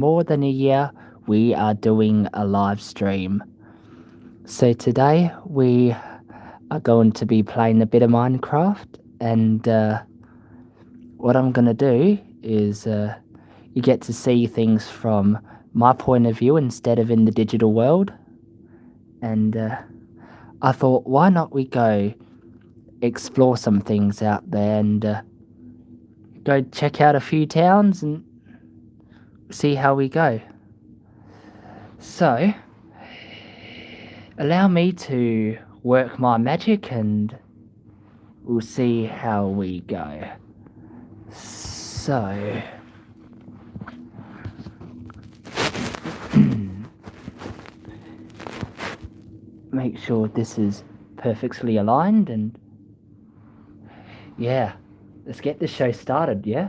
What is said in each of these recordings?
more than a year, we are doing a live stream. So today we are going to be playing a bit of Minecraft, and what I'm going to do is you get to see things from my point of view instead of in the digital world. And I thought, why not we go explore some things out there and go check out a few towns and see how we go. So, allow me to work my magic and we'll see how we go. So, make sure this is perfectly aligned and yeah, let's get this show started, yeah?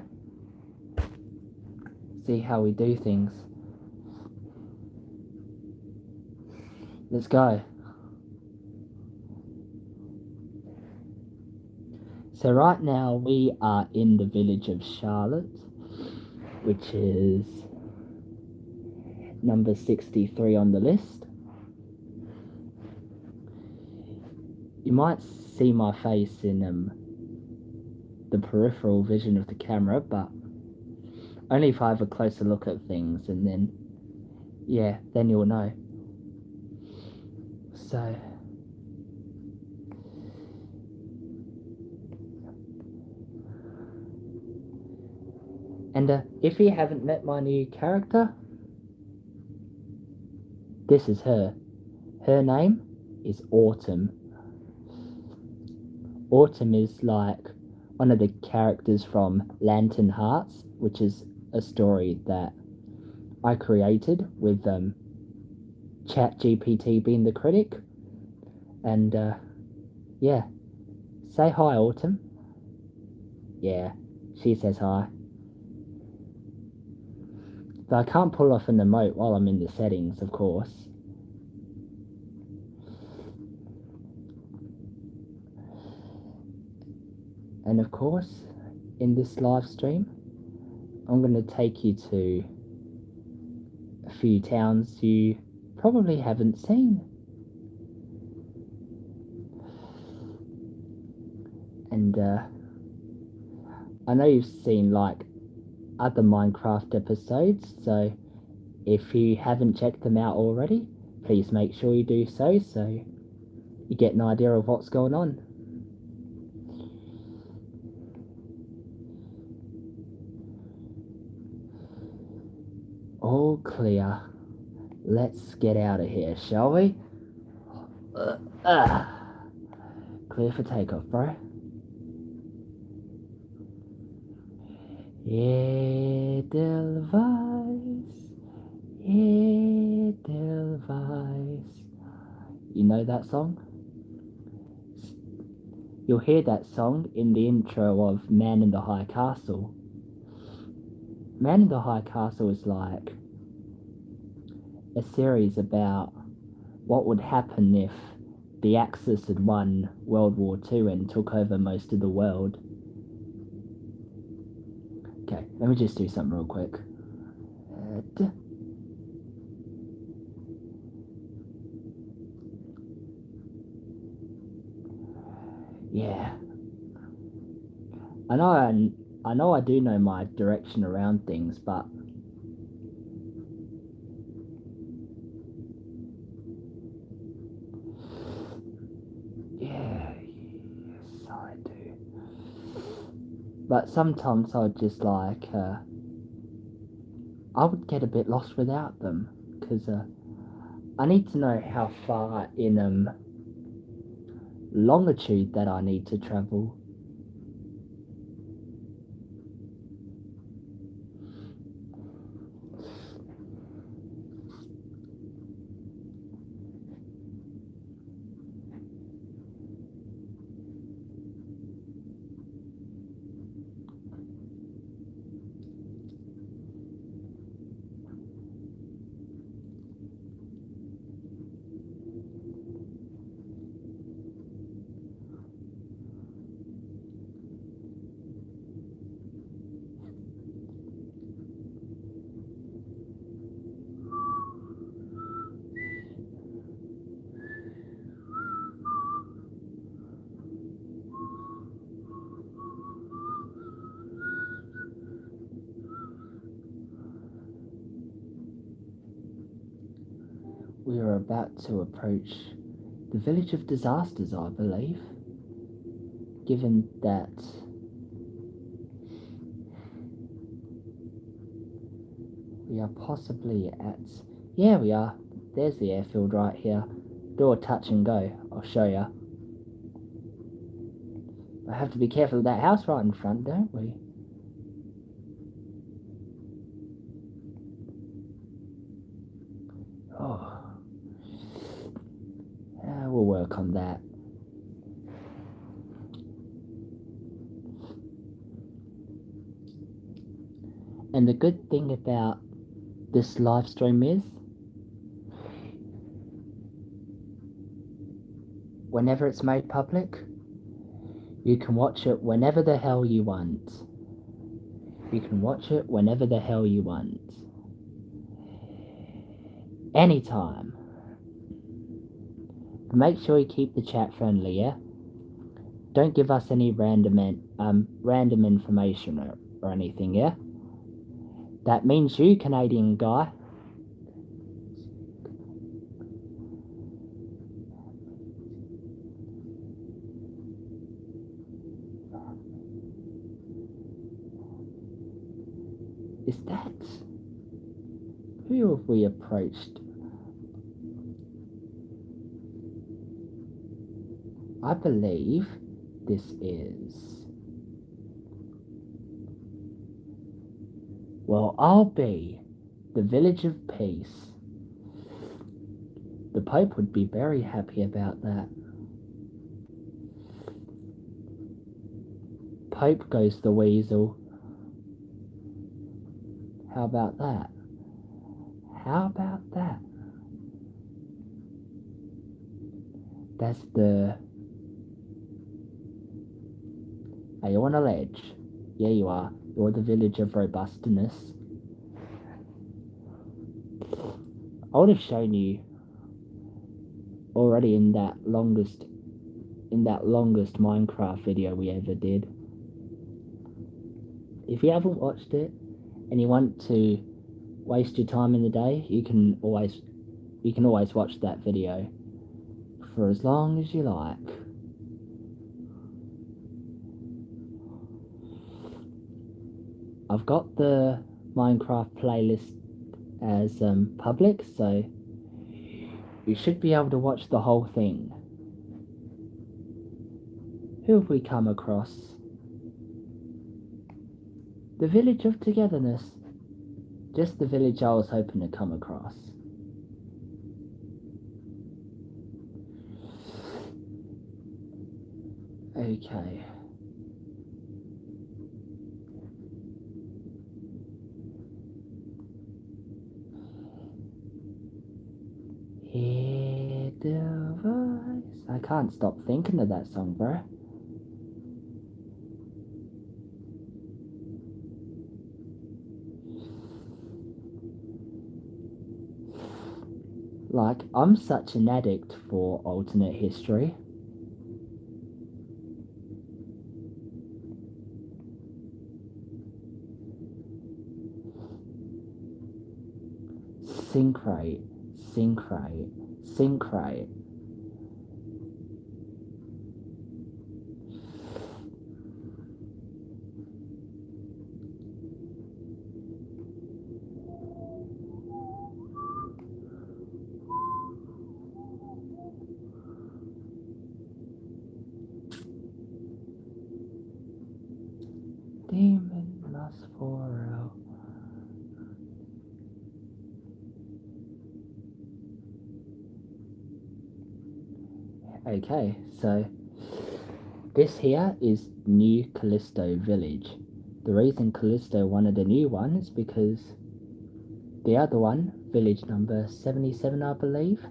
See how we do things. Let's go. So right now we are in the village of Charlotte, which is number 63 on the list. You might see my face in the peripheral vision of the camera, but only if I have a closer look at things, and then, yeah, then you'll know. So, and if you haven't met my new character, this is her. Her name is Autumn. Autumn is like one of the characters from Lantern Hearts, which is a story that I created with ChatGPT being the critic. And yeah, say hi, Autumn. Yeah, she says hi. But I can't pull off an emote while I'm in the settings, of course. And of course, in this live stream, I'm going to take you to a few towns you probably haven't seen. And I know you've seen like other Minecraft episodes, so if you haven't checked them out already, please make sure you do so you get an idea of what's going on. All clear. Let's get out of here, shall we? Clear for takeoff, bro. Edelweiss, Edelweiss. You know that song? You'll hear that song in the intro of Man in the High Castle. Man in the High Castle is like a series about what would happen if the Axis had won World War II and took over most of the world. Okay, let me just do something real quick. Yeah. I know I do know my direction around things, but yeah, yes I do. But sometimes I'd just like I would get a bit lost without them because I need to know how far in longitude that I need to travel. We are about to approach the village of disasters, I believe, given that we are possibly at... Yeah, we are. There's the airfield right here. Door touch and go. I'll show you. I have to be careful of that house right in front, don't we? Oh. We'll work on that. And the good thing about this live stream is, whenever it's made public, you can watch it whenever the hell you want. You can watch it whenever the hell you want. Anytime. But make sure you keep the chat friendly, yeah? Don't give us any random information or anything, yeah? That means you, Canadian guy. Is that... Who have we approached? I believe this is... Well, I'll be the Village of Peace. The Pope would be very happy about that. Pope goes the weasel. How about that? How about that? That's the... Are you on a ledge? Yeah, you are. You're the Village of Robustness. I would have shown you already in that longest Minecraft video we ever did. If you haven't watched it and you want to waste your time in the day, you can always watch that video for as long as you like. I've got the Minecraft playlist as public, so you should be able to watch the whole thing. Who have we come across? The Village of Togetherness. Just the village I was hoping to come across. Okay. Hear the voice. I can't stop thinking of that song, bro. Like, I'm such an addict for alternate history. Synchrate. Demon must foil. Okay, so this here is New Callisto Village. The reason Callisto wanted a new one is because the other one, village number 77, I believe,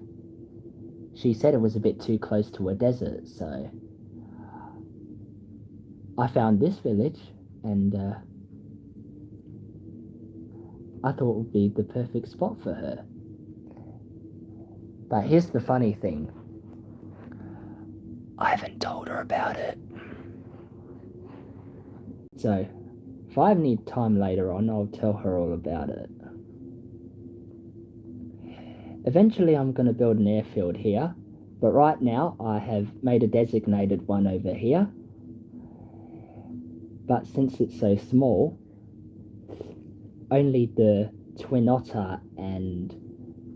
she said it was a bit too close to a desert, so I found this village and I thought it would be the perfect spot for her. But here's the funny thing. I haven't told her about it. So, if I have any time later on, I'll tell her all about it. Eventually I'm going to build an airfield here, but right now I have made a designated one over here. But since it's so small, only the Twin Otter and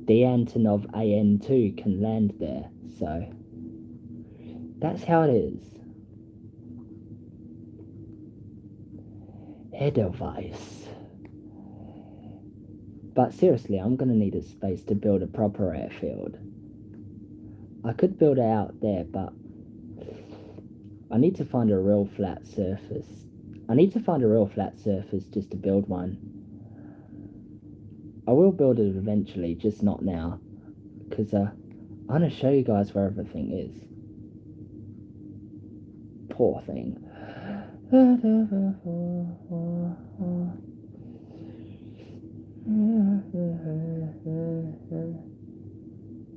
the Antonov AN2 can land there, so that's how it is. Edelweiss. But seriously, I'm gonna need a space to build a proper airfield. I could build it out there, but I need to find a real flat surface. I need to find a real flat surface just to build one. I will build it eventually, just not now, because I want to show you guys where everything is. Poor thing.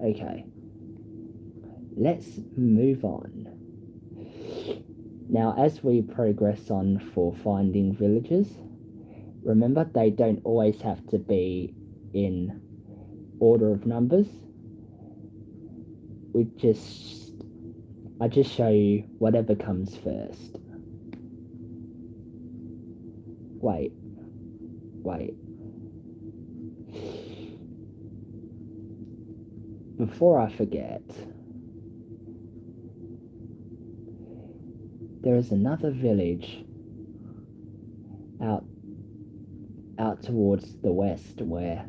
Okay, let's move on. Now, as we progress on for finding villages, remember they don't always have to be in order of numbers. I just show you whatever comes first. Wait. Before I forget, there is another village out towards the west where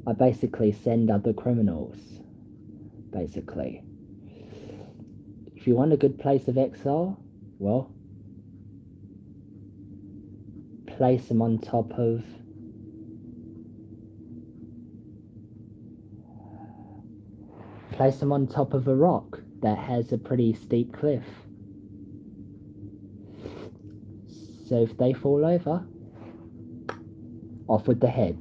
I basically send other criminals, basically. If you want a good place of exile, well, place them on top of a rock that has a pretty steep cliff. So if they fall over, off with the head.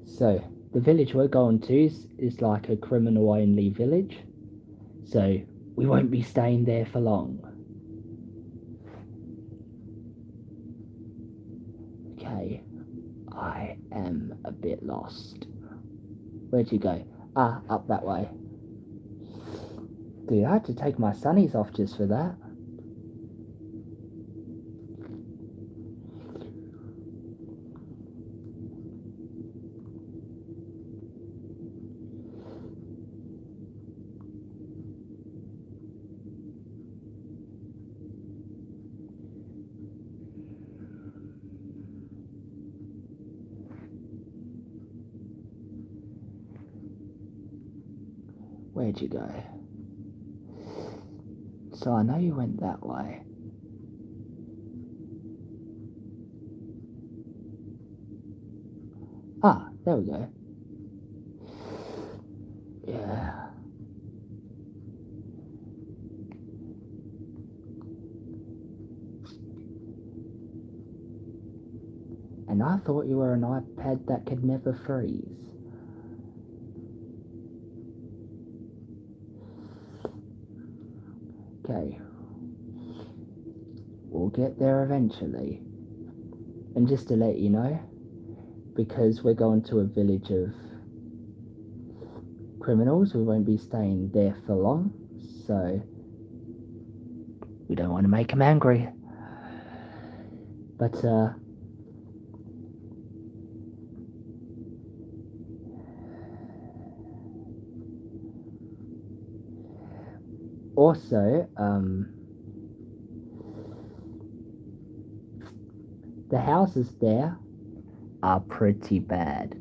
So the village we're going to is like a criminal only village, so we won't be staying there for long. Okay, I am a bit lost. Where'd you go? Ah, up that way. Dude, I had to take my sunnies off just for that. Where'd you go? So I know you went that way. Ah, there we go. Yeah. And I thought you were an iPad that could never freeze. Okay. We'll get there eventually. And just to let you know, because we're going to a village of criminals, we won't be staying there for long, so we don't want to make them angry. But also, the houses there are pretty bad.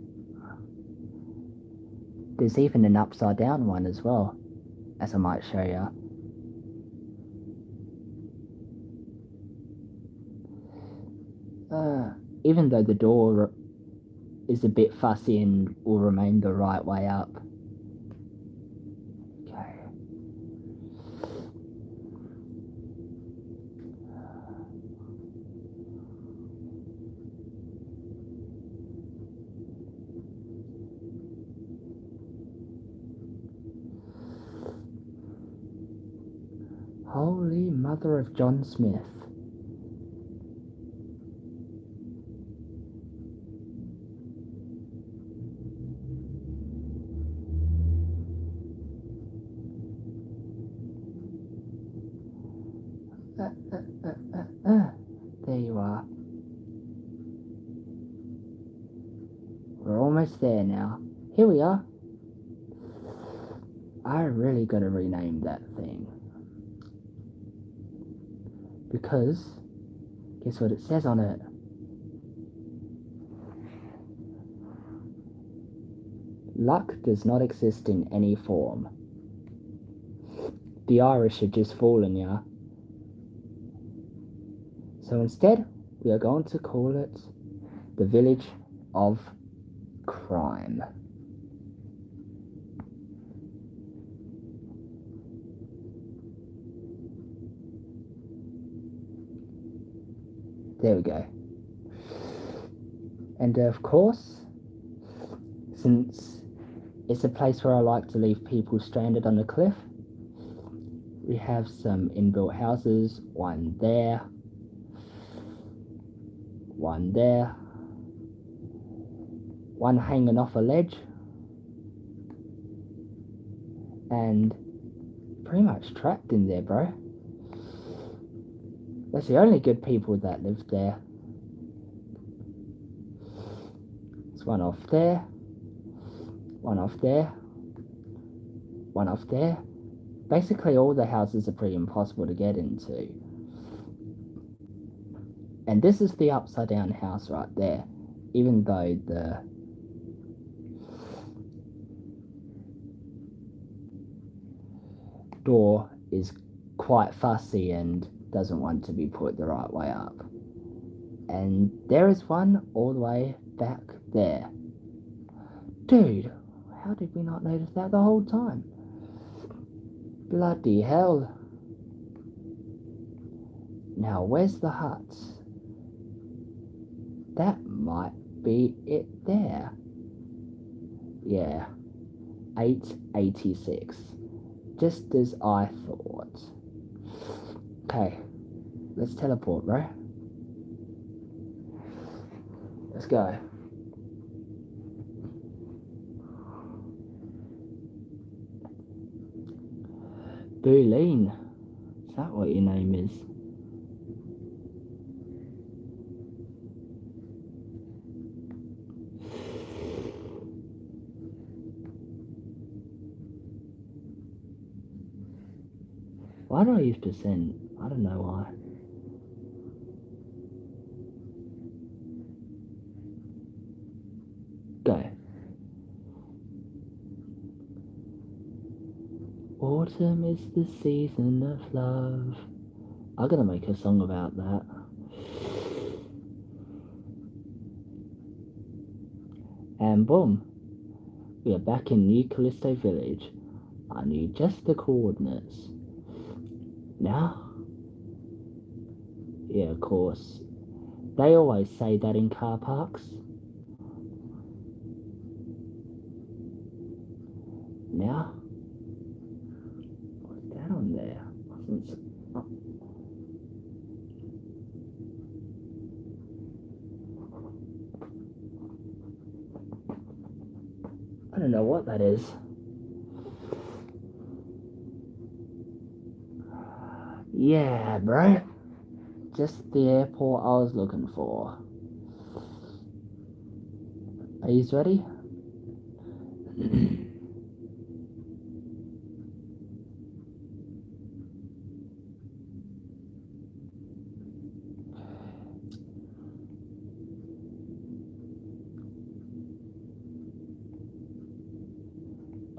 There's even an upside down one as well, as I might show you. Even though the door is a bit fussy and will remain the right way up. Okay. Holy Mother of John Smith. almost there now. Here we are. I really gotta rename that thing. Because, guess what it says on it? Luck does not exist in any form. The Irish are just fooling ya. So instead, we are going to call it the Village of Crime. There we go. And of course, since it's a place where I like to leave people stranded on the cliff, we have some inbuilt houses, one there, one there, one hanging off a ledge, and pretty much trapped in there, bro. That's the only good people that live there. There's one off there, one off there, one off there. Basically all the houses are pretty impossible to get into. And this is the upside down house right there, even though the door is quite fussy and doesn't want to be put the right way up. And there is one all the way back there. Dude, how did we not notice that the whole time? Bloody hell. Now where's the huts? That might be it there. Yeah, 886. Just as I thought. Okay, let's teleport, bro. Let's go. Boolene. Is that what your name is? Why do I use percent? I don't know why. Go. Autumn is the season of love. I'm gonna make a song about that. And boom, we are back in New Callisto Village. I knew just the coordinates. Now? Yeah, of course. They always say that in car parks. Now? What's that on there? Oh. I don't know what that is. Yeah, bro. Just the airport I was looking for. Are you ready?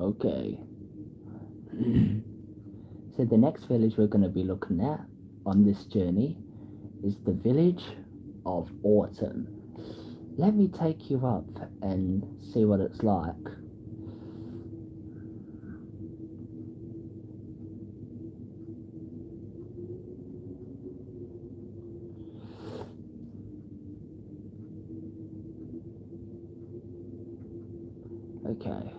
Okay. So the next village we're going to be looking at on this journey is the village of Autumn. Let me take you up and see what it's like. Okay.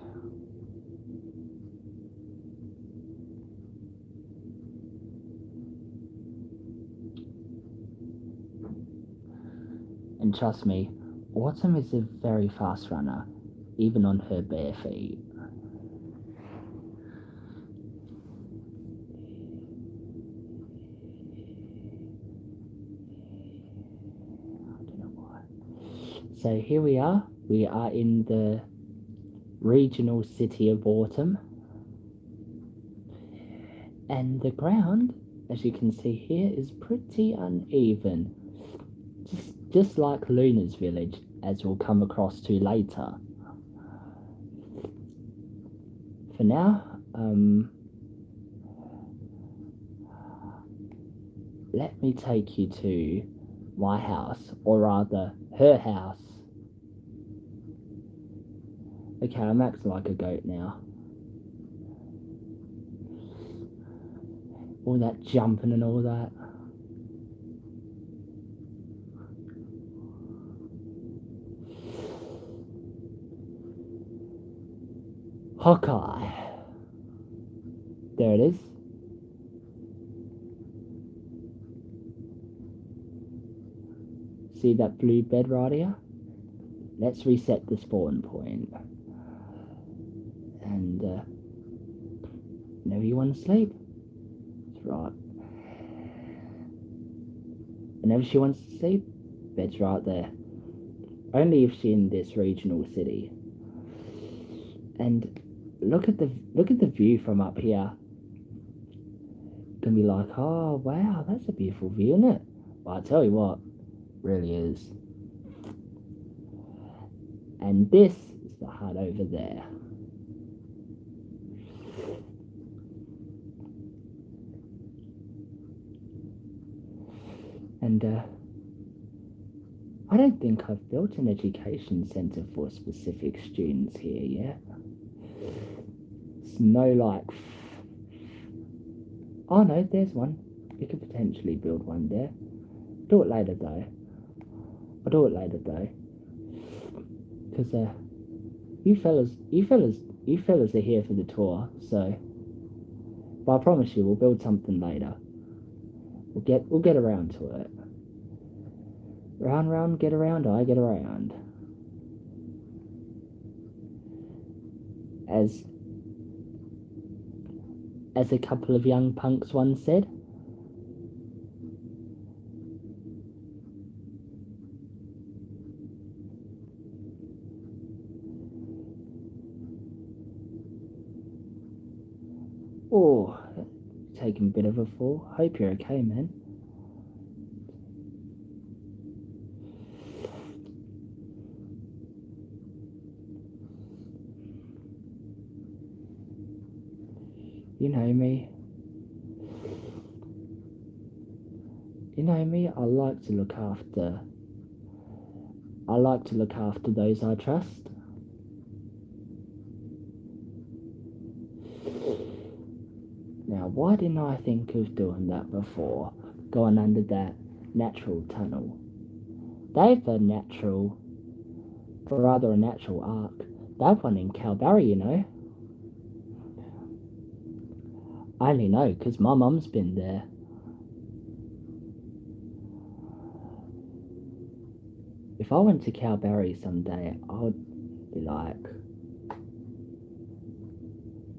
And trust me, Autumn is a very fast runner, even on her bare feet. I don't know why. So here we are, We are in the regional city of Autumn. And the ground, as you can see here, is pretty uneven. Just like Luna's village, as we'll come across to later. For now, let me take you to my house, or rather, her house. Okay, I'm acting like a goat now. All that jumping and all that. Hawkeye. There it is. See that blue bed right here? Let's reset the spawn point. And whenever you want to sleep, that's right. Whenever she wants to sleep, bed's right there. Only if she's in this regional city. And look at the view from up here. You can be like, oh wow, that's a beautiful view, isn't it? But I tell you what, really is. And this is the hut over there. And I don't think I've built an education centre for specific students here yet. It's no like... Oh no, there's one. We could potentially build one there. Do it later though. I'll do it later though. Because you fellas are here for the tour, so... But I promise you, we'll build something later. We'll get around to it. Round, get around, I get around. As a couple of young punks once said. Oh, taking a bit of a fall. Hope you're okay, man. You know me. I like to look after those I trust. Now, why didn't I think of doing that before? Going under that natural tunnel. They've a natural arc. That one in Calbarry, you know. I only know because my mum's been there. If I went to Calbarry someday, I would be like,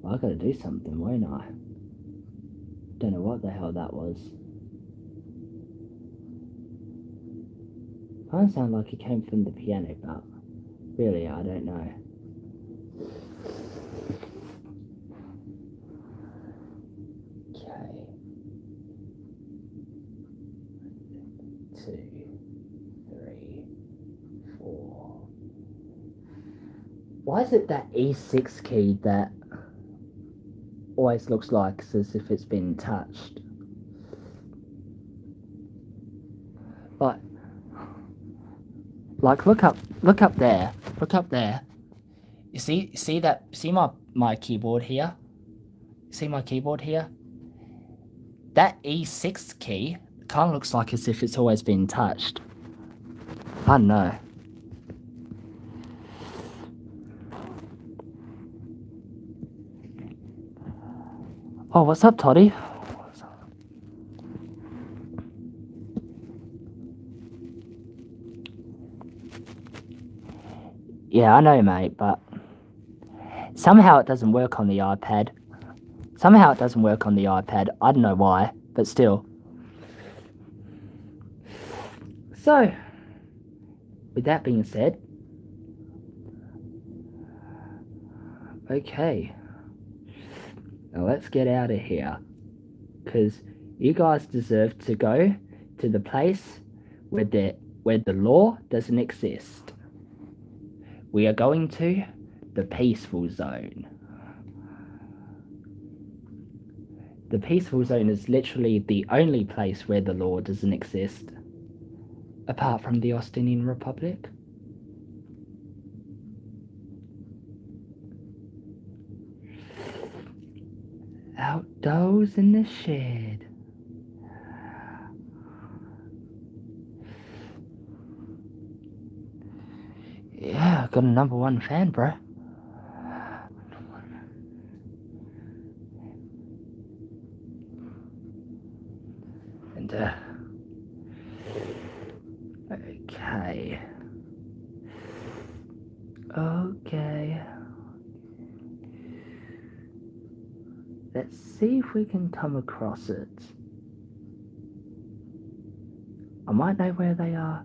well, I gotta do something, won't I? Don't know what the hell that was. Kind of sound like it came from the piano, but really, I don't know. Okay. 2, 3, 4. Why is it that E6 key that always looks like as if it's been touched? But like look up there. You see my keyboard here? See my keyboard here? That E6 key kind of looks like as if it's always been touched. I don't know. Oh, what's up, Toddy? Yeah, I know, mate, but somehow it doesn't work on the iPad. I don't know why, but still. So, with that being said, Okay. Now let's get out of here. Because you guys deserve to go to the place where the law doesn't exist. We are going to the peaceful zone. The peaceful zone is literally the only place where the law doesn't exist, apart from the Austinian Republic. Outdoors in the shed. Yeah, I got a #1 fan, bro. And, okay. Okay. Let's see if we can come across it. I might know where they are,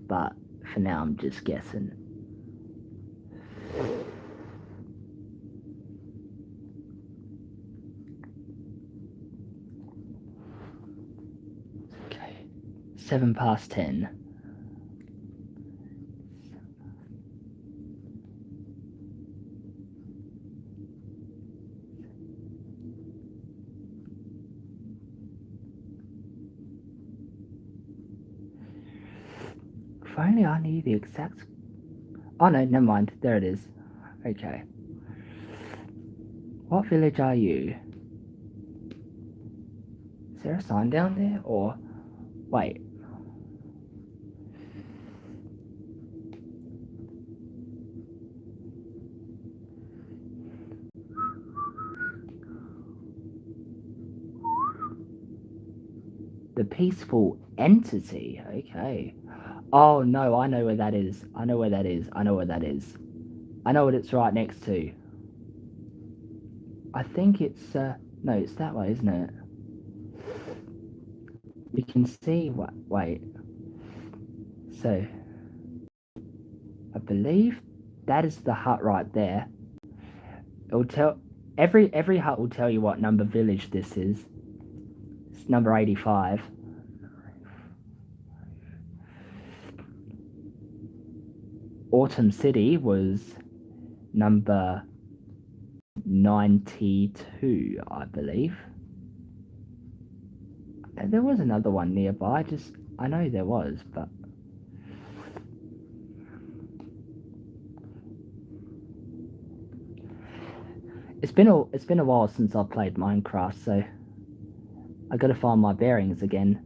but for now I'm just guessing. Okay. 10:07. If only I knew the exact... Oh no, never mind. There it is. Okay. What village are you? Is there a sign down there? Or... Wait. The peaceful entity. Okay. Oh no, I know where that is. I know where that is. I know where that is. I know what it's right next to. I think it's no, it's that way, isn't it? You can see what... Wait. So I believe that is the hut right there. It will tell... Every hut will tell you what number village this is. It's number 85. Autumn City was number 92, I believe. There was another one nearby, I know there was, but... It's been a while since I played Minecraft, so I gotta find my bearings again.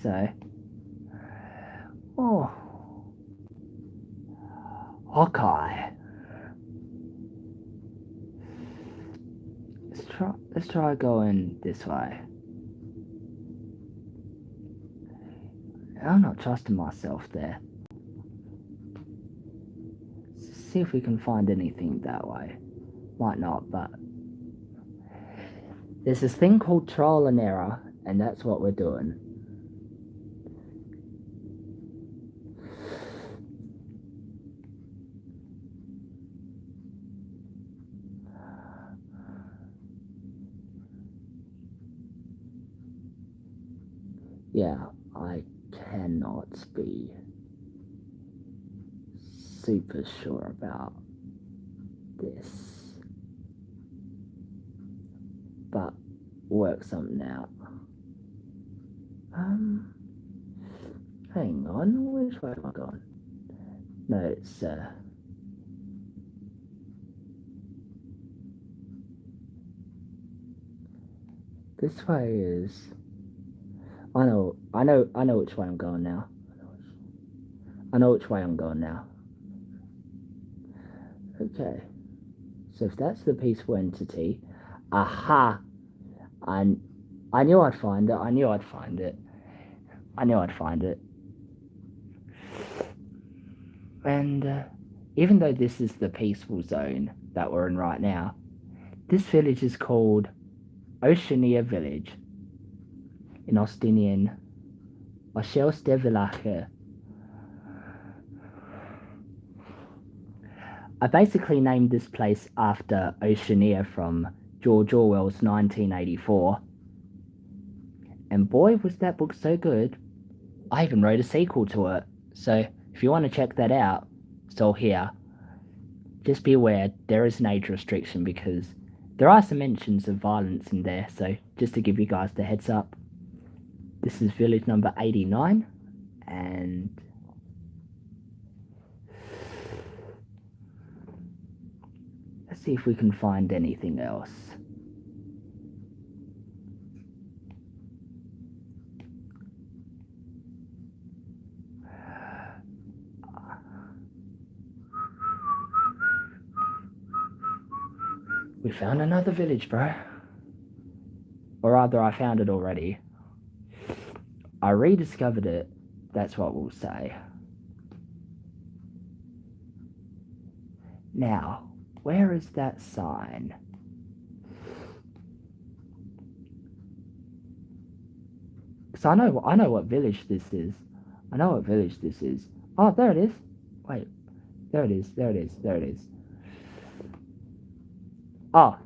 So... Oh... Hawkeye. Let's try going this way. I'm not trusting myself there. Let's see if we can find anything that way. Might not, but... There's this thing called trial and error, and that's what we're doing. Yeah, I cannot be super sure about this, but work something out. Hang on, which way am I going? No, it's this way is... I know which way I'm going now. I know which way I'm going now. Okay. So if that's the peaceful entity, aha! I knew I'd find it. I knew I'd find it. And even though this is the peaceful zone that we're in right now, this village is called Oceania Village. In Austinian, Oshelste Villache. I basically named this place after Oceania from George Orwell's 1984. And boy, was that book so good, I even wrote a sequel to it. So if you want to check that out, it's all here. Just be aware there is an age restriction because there are some mentions of violence in there. So just to give you guys the heads up, this is village number 89, and let's see if we can find anything else. We found another village, bro. Or rather, I found it already. I rediscovered it, that's what we'll say. Now, where is that sign? Because I know what village this is. I know what village this is. Oh, there it is. Wait, there it is. Oh,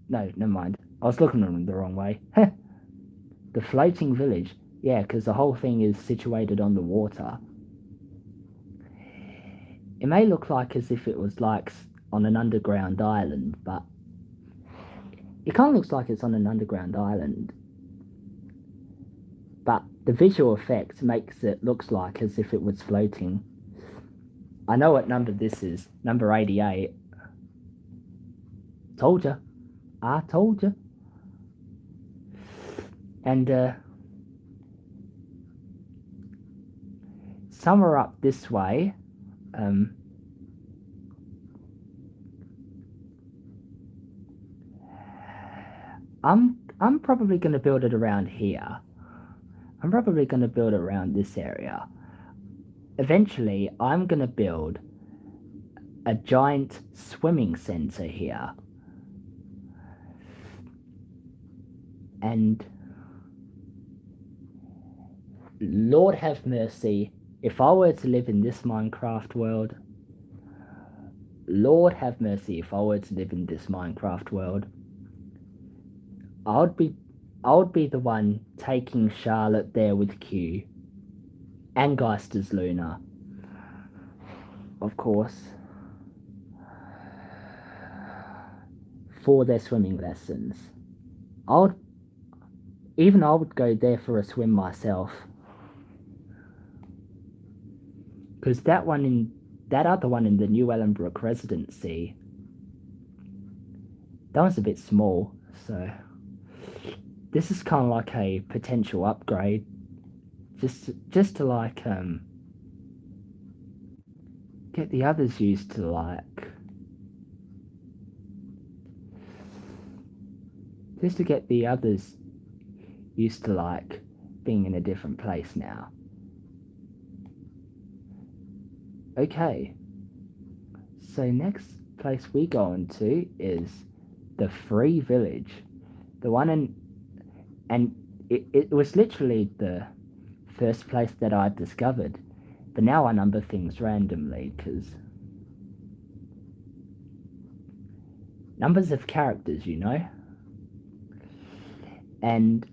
no, never mind. I was looking at them the wrong way. The floating village. Yeah, because the whole thing is situated on the water. It may look like as if it was like on an underground island, but it kind of looks like it's on an underground island. But the visual effect makes it look like as if it was floating. I know what number this is. Number 88. Told ya. I told ya. And somewhere up this way, I'm probably going to build it around here. I'm probably going to build it around this area. Eventually, I'm going to build a giant swimming center here. And Lord have mercy, if I were to live in this Minecraft world, Lord have mercy, if I were to live in this Minecraft world, I would be the one taking Charlotte there with Q and Geister's Luna, of course, for their swimming lessons. I would go there for a swim myself, because that other one in the New Ellenbrook residency, that one's a bit small, so this is kind of like a potential upgrade, just to like get the others used to being in a different place now. Okay, so next place we go into is the Free Village, the one and it was literally the first place that I discovered, but now I number things randomly because numbers have characters, you know, and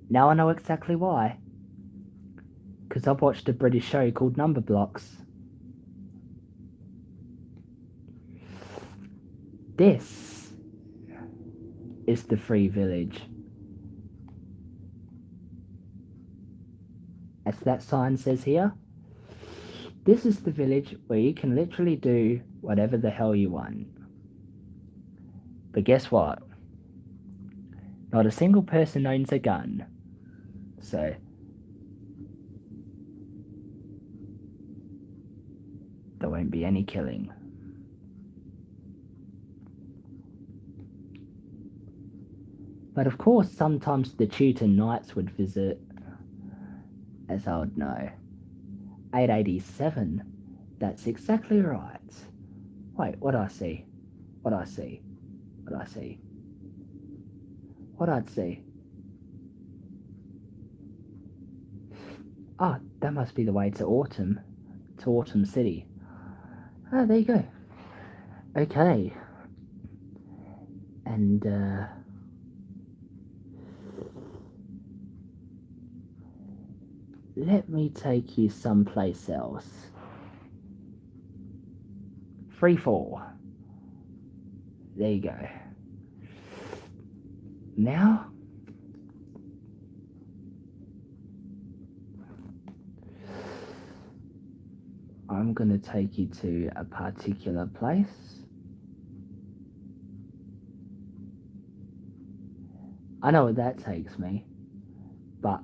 now I know exactly why, because I've watched a British show called Numberblocks. This is the Free Village. As that sign says here, this is the village where you can literally do whatever the hell you want. But guess what? Not a single person owns a gun. So there won't be any killing. But of course, sometimes the Teuton Knights would visit, as I would know. 887, that's exactly right. Wait, what I see? What I see? What I see? What I'd see? Ah, that must be the way to Autumn City. Ah, there you go. Okay. And let me take you someplace else. Free fall. There you go. Now, I'm going to take you to a particular place. I know where that takes me, but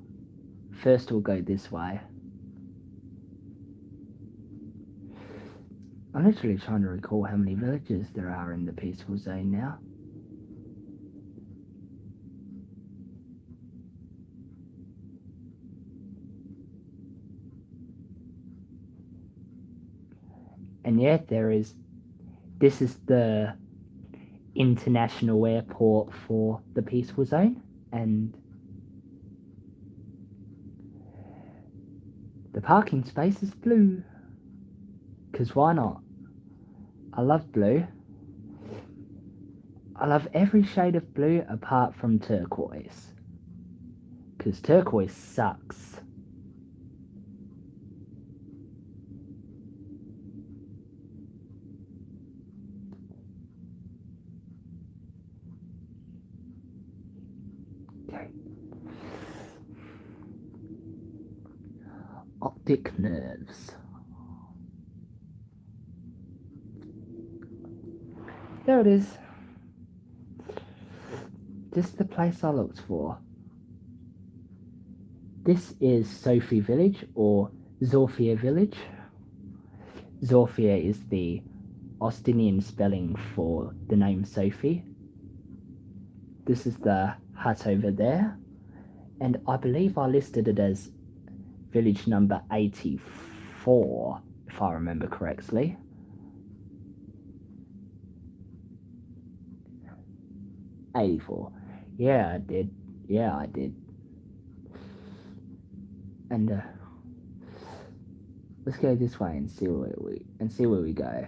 first we'll go this way. I'm literally trying to recall how many villages there are in the peaceful zone now. And yet there is. This is the international airport for the peaceful zone, and the parking space is blue. Because why not? I love blue. I love every shade of blue apart from turquoise. Because turquoise sucks. Okay. Optic nerves. There it is. Just the place I looked for. This is Sophie Village, or Zorfia Village. Zorfia is the Austinian spelling for the name Sophie. This is the hut over there, and I believe I listed it as village number 84, if I remember correctly. '84. Yeah, I did. Yeah, I did. And let's go this way and see where we go.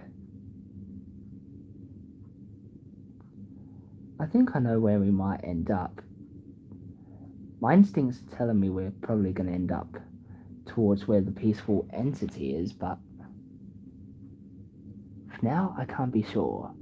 I think I know where we might end up. My instincts are telling me we're probably going to end up towards where the peaceful entity is, but for now I can't be sure.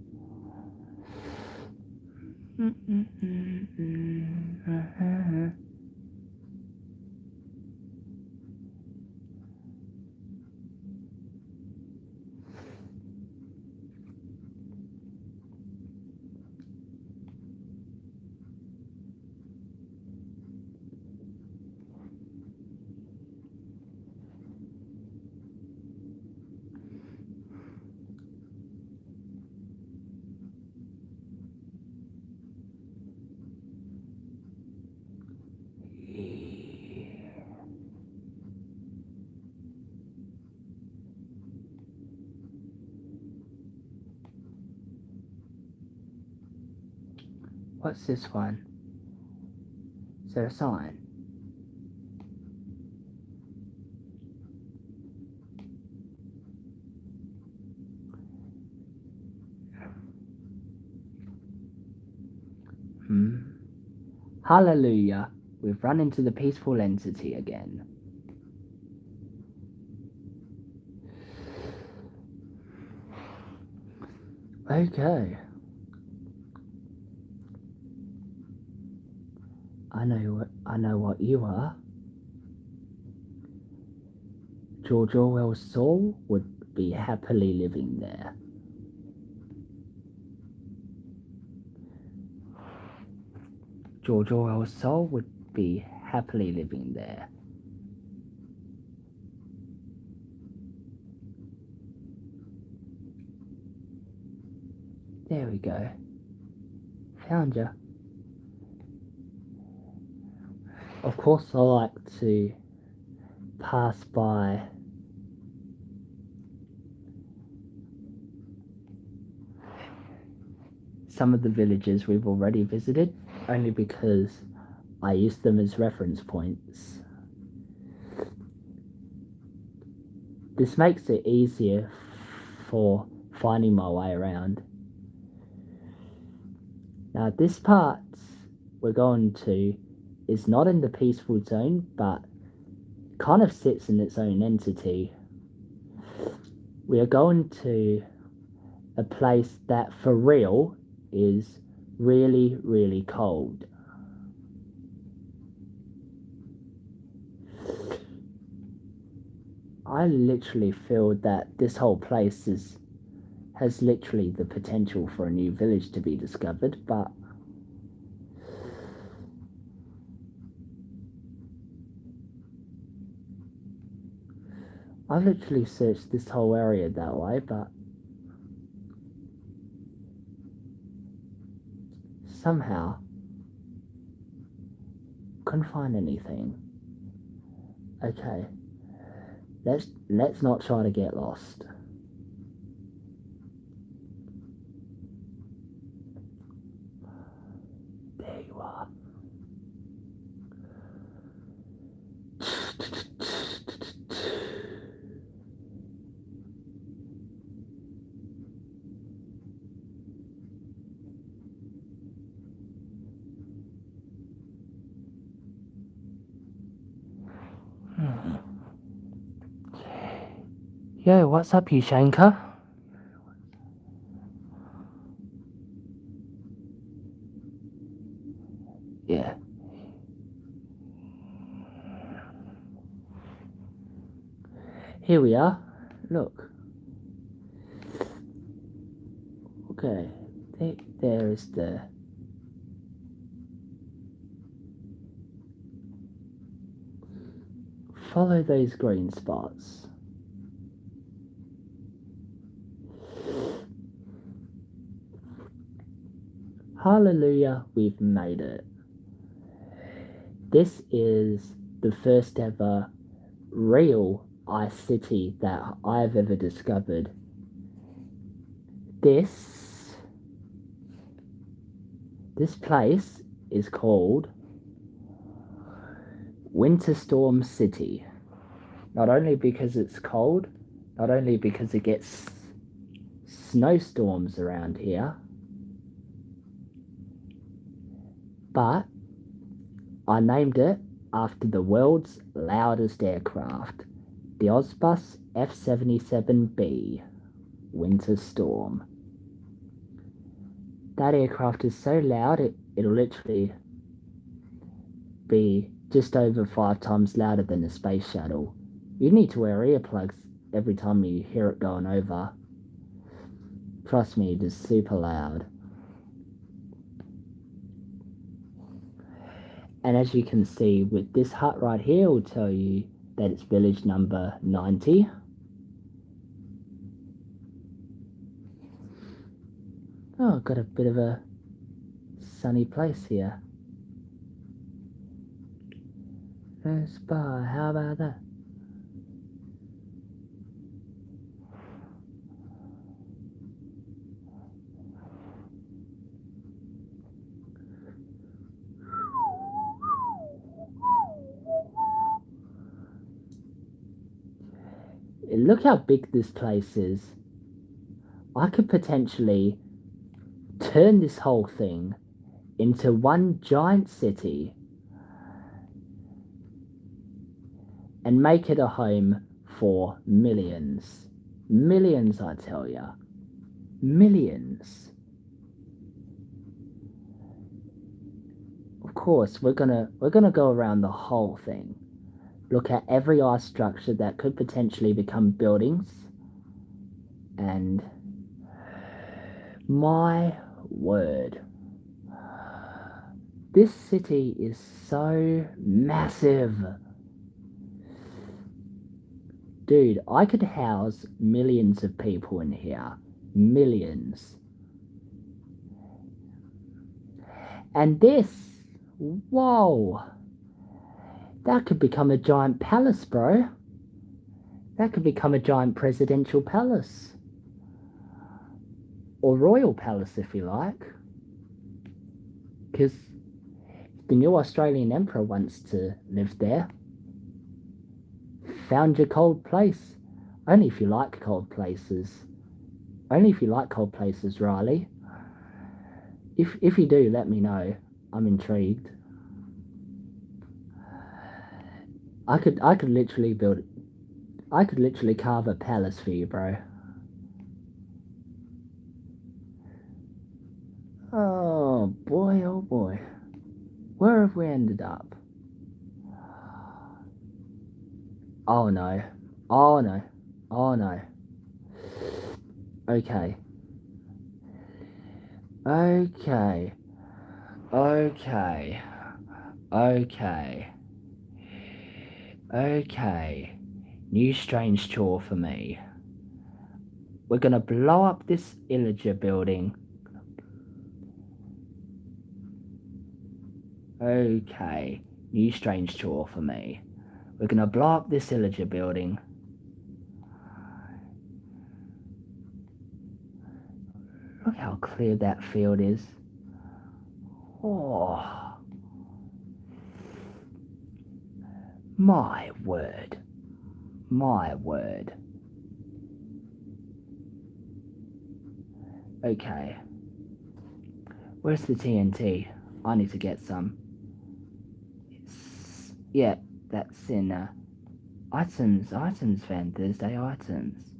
What's this one? Is there a sign? Hallelujah, we've run into the peaceful entity again. Okay. I know what you are. George Orwell's soul would be happily living there. George Orwell's soul would be happily living there. There we go. Found ya. Of course, I like to pass by some of the villages we've already visited, only because I use them as reference points. This makes it easier for finding my way around. Now, this part we're going to is not in the peaceful zone, but kind of sits in its own entity. We are going to a place that for real is really, really cold. I literally feel that this whole place has literally the potential for a new village to be discovered, but I've literally searched this whole area that way, but somehow couldn't find anything. Okay, let's not try to get lost. There you are. Yo, what's up, you Shanker? Yeah. Here we are. Look. Okay. There is the... Follow those green spots. Hallelujah, we've made it. This is the first ever real ice city that I've ever discovered. This place is called Winterstorm City. Not only because it's cold, not only because it gets snowstorms around here, but I named it after the world's loudest aircraft, the Ozbus F-77B Winter Storm. That aircraft is so loud it'll literally be just over 5 times louder than a space shuttle. You need to wear earplugs every time you hear it going over. Trust me, it is super loud. And as you can see, with this hut right here, will tell you that it's village number 90. Oh, got a bit of a sunny place here. A spa, how about that? Look how big this place is. I could potentially turn this whole thing into one giant city and make it a home for millions. Millions, I tell ya. Millions. Of course, we're gonna go around the whole thing. Look at every ice structure that could potentially become buildings. And my word, this city is so massive. Dude, I could house millions of people in here. Millions. And this, whoa, that could become a giant palace, bro. That could become a giant presidential palace. Or royal palace, if you like. Because the new Australian emperor wants to live there. Found your cold place. Only if you like cold places. Only if you like cold places, Riley. If you do, let me know. I'm intrigued. I could literally build. I could literally carve a palace for you, bro. Oh boy, oh boy. Where have we ended up? Oh no. Oh no. Oh no. Okay. Okay. Okay. Okay. Okay. New strange chore for me. We're gonna blow up this illager building. Okay. New strange chore for me. We're gonna blow up this illager building. Look how clear that field is. Oh. My word. My word. Okay. Where's the TNT? I need to get some. Yeah, that's in items, Van Thursday items.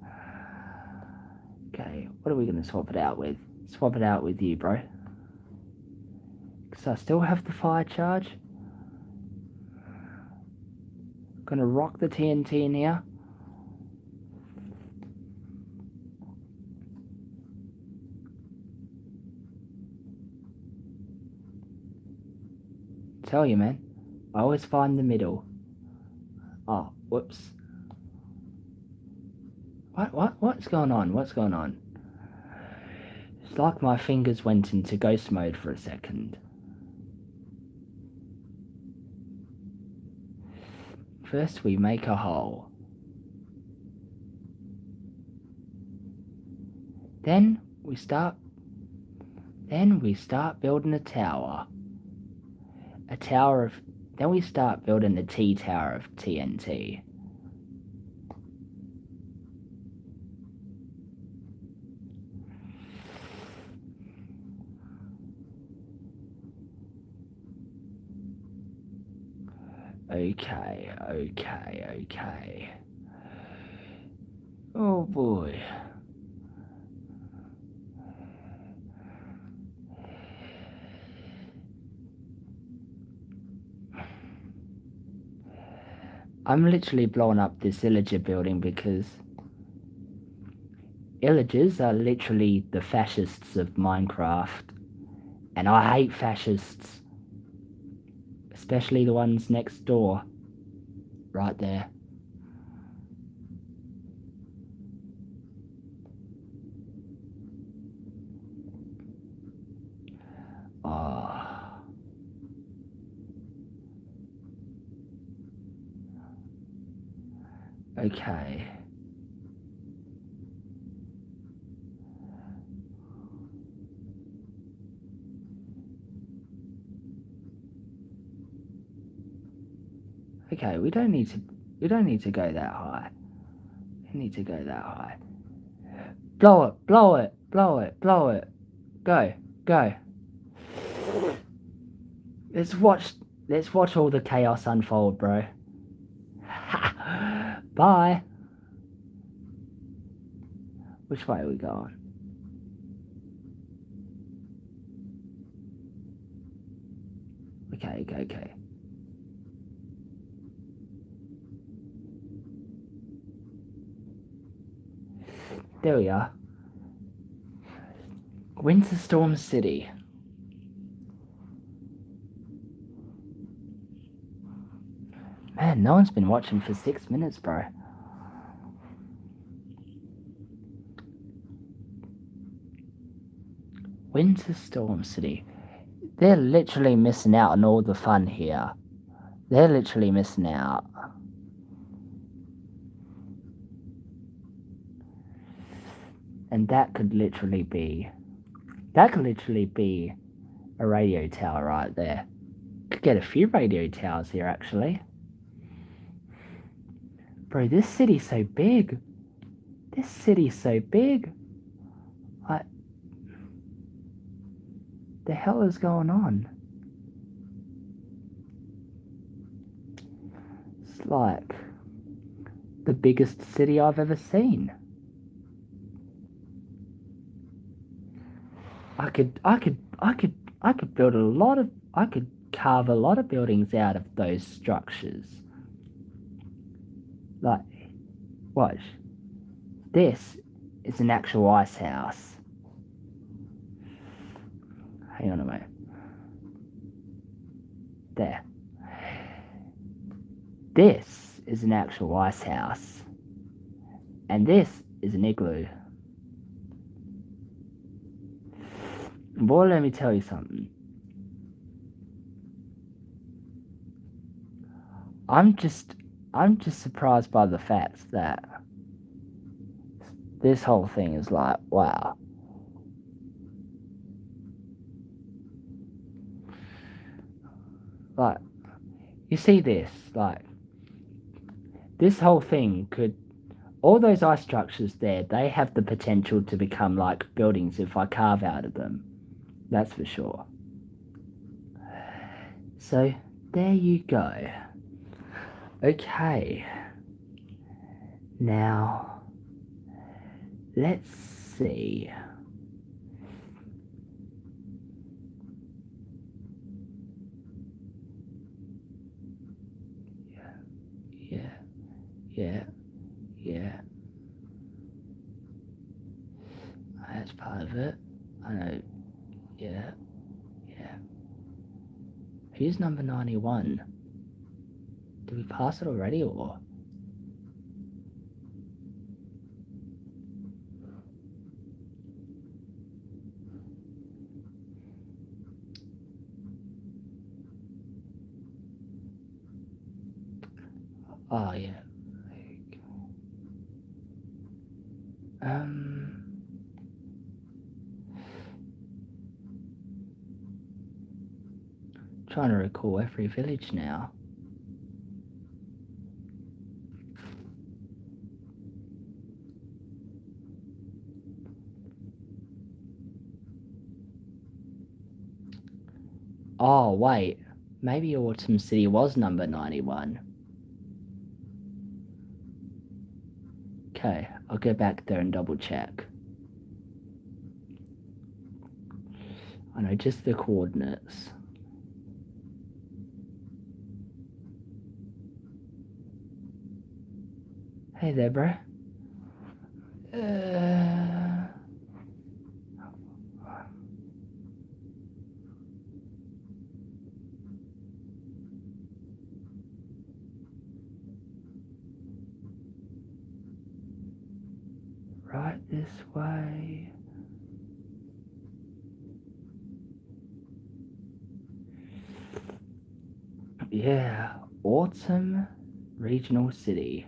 Okay, what are we going to swap it out with? Swap it out with you, bro. Because I still have the fire charge. Gonna rock the TNT in here. Tell you, man. I always find the middle. Oh, whoops. What's going on? What's going on? It's like my fingers went into ghost mode for a second. First we make a hole. Then we start building a tower. Then we start building the T-tower of TNT. Okay. Oh boy. I'm literally blowing up this illager building because illagers are literally the fascists of Minecraft. And I hate fascists. Especially the ones next door. Right there. Oh. Okay. Okay, we don't need to go that high. We need to go that high. Blow it. Go. Let's watch all the chaos unfold, bro. Bye. Which way are we going? Okay. There we are. Winter Storm City. Man, no one's been watching for 6 minutes, bro. Winter Storm City. They're literally missing out on all the fun here. They're literally missing out. And that could literally be a radio tower right there. Could get a few radio towers here, actually. Bro, this city's so big. The hell is going on? It's like the biggest city I've ever seen. I could build a lot of, I could carve a lot of buildings out of those structures. Like, watch. This is an actual ice house. Hang on a minute. There. This is an actual ice house. And this is an igloo. Boy, let me tell you something. I'm just surprised by the fact that this whole thing is like, wow. Like, you see this, like, this whole thing could, all those ice structures there, they have the potential to become like buildings if I carve out of them. That's for sure. So, there you go. Okay. Now, let's see. Yeah. That's part of it. I know. Yeah. Who's number 91? Did we pass it already, or? Oh, yeah. Trying to recall every village now. Oh, wait. Maybe Autumn City was number 91. Okay, I'll go back there and double check. I know just the coordinates. Hey there, bro. Right this way. Yeah, Autumn Regional City.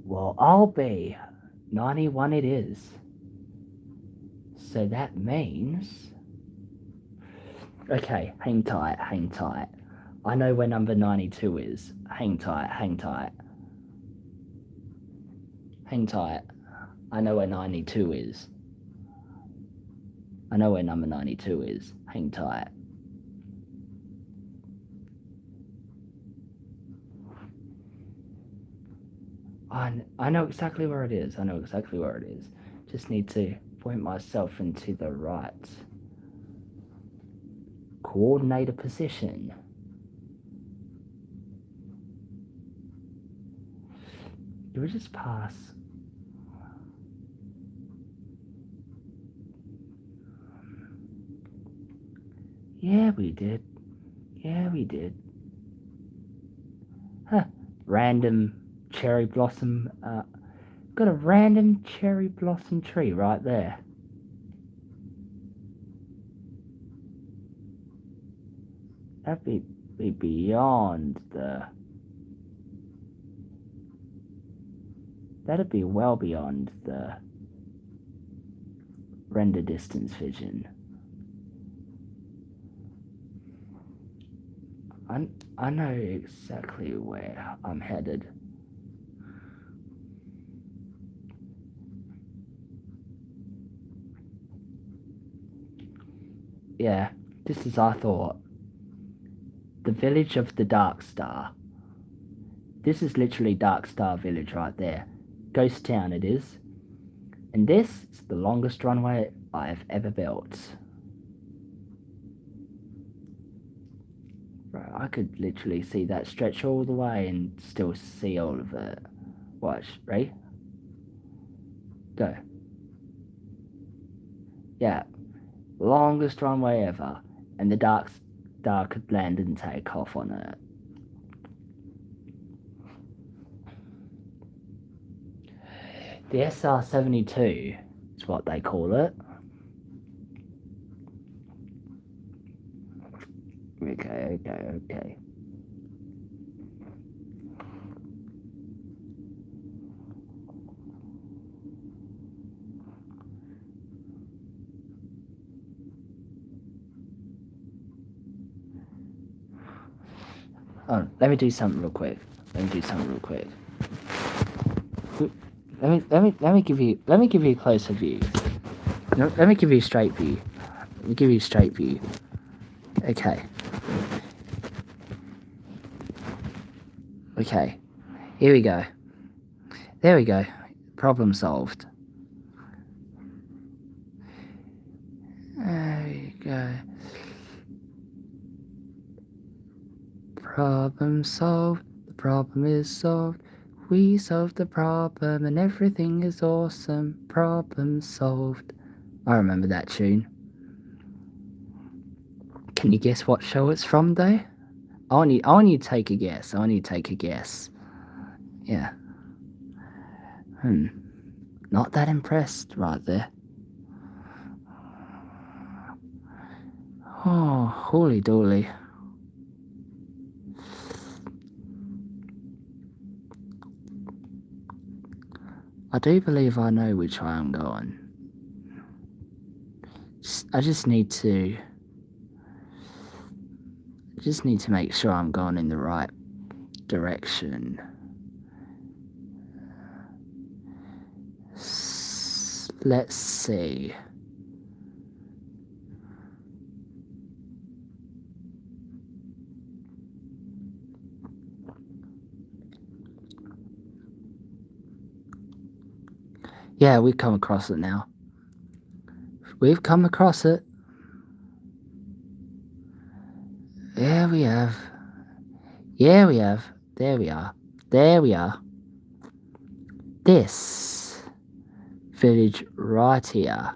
Well, I'll be 91 it is. So that means... Okay, hang tight. I know where number 92 is. Hang tight. I know where 92 is. I know where number 92 is. Hang tight. I know exactly where it is. Just need to point myself into the right coordinator position. Do we just pass? Yeah, we did. Huh. Random cherry blossom. Got a random cherry blossom tree right there. That'd be beyond the... That'd be well beyond the render distance vision. I know exactly where I'm headed. yeah, this is our thought. The village of the Dark Star. This is literally Dark Star Village right there. Ghost town it is. And this is the longest runway I've ever built. Right, I could literally see that stretch all the way and still see all of it. Watch, ready? Go. Yeah, longest runway ever. And the Dark Star could land and take off on it. The SR-72 is what they call it. Okay. Oh, let me do something real quick. Let me give you a closer view. No, let me give you a straight view. Okay. Okay. Here we go. There we go. Problem solved. There we go. Problem solved. The problem is solved. We solved the problem and everything is awesome. Problem solved. I remember that tune. Can you guess what show it's from though? I want you to take a guess. Yeah. Not that impressed right there. Oh, holy dooly. I do believe I know which way I'm going. I just need to make sure I'm going in the right direction. Let's see. Yeah, we've come across it now. We've come across it. Yeah, we have. There we are. This village right here.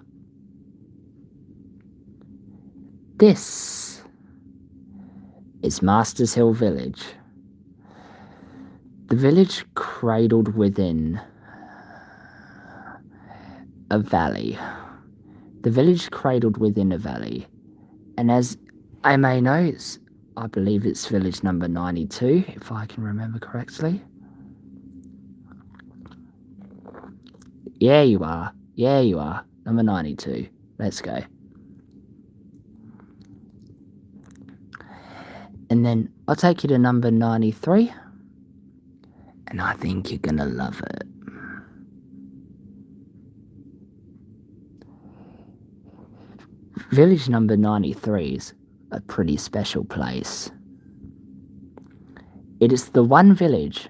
This is Masters Hill Village. The village cradled within a valley. And as I may know, I believe it's village number 92, if I can remember correctly. Yeah, you are. Number 92. Let's go. And then I'll take you to number 93. And I think you're gonna love it. Village number 93 is a pretty special place. It is the one village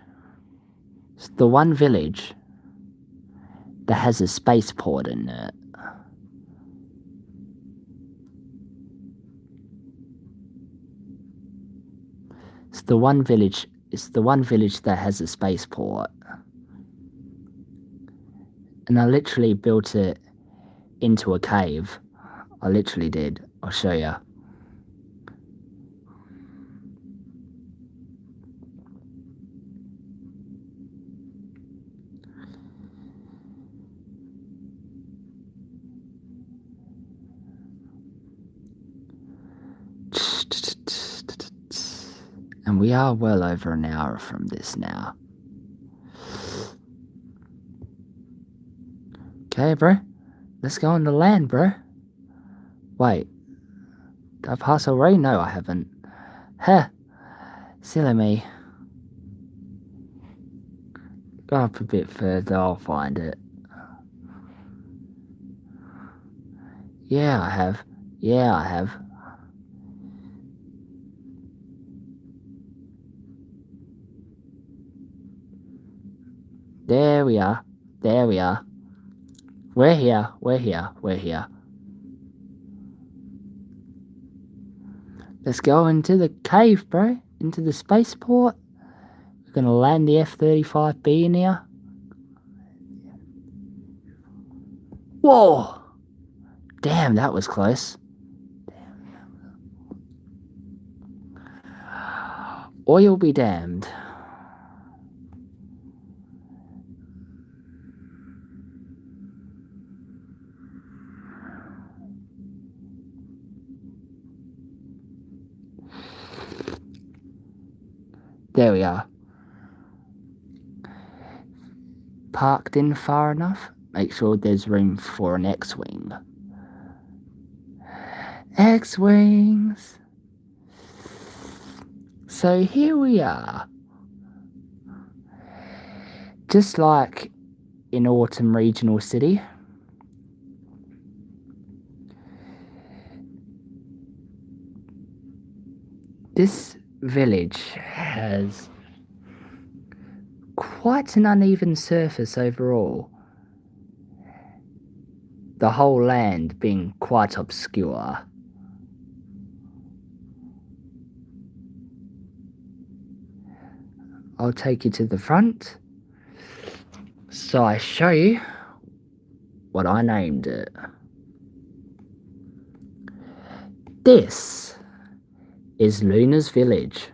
that has a spaceport in it. It's the one village that has a spaceport. And I literally built it into a cave. I literally did. I'll show you. And we are well over an hour from this now. Okay, bro. Let's go on the land, bro. Wait. Did I pass already? No, I haven't. Heh. Silly me. Go up a bit further, I'll find it. Yeah, I have. There we are. There we are. We're here. We're here. We're here. Let's go into the cave, bro. Into the spaceport. We're gonna land the F-35B in here. Whoa! Damn, that was close. Oil be damned. There we are. Parked in far enough. Make sure there's room for an X-Wing. X-Wings! So here we are. Just like in Autumn Regional City. This village has quite an uneven surface overall. The whole land being quite obscure. I'll take you to the front so I show you what I named it. This is Luna's village.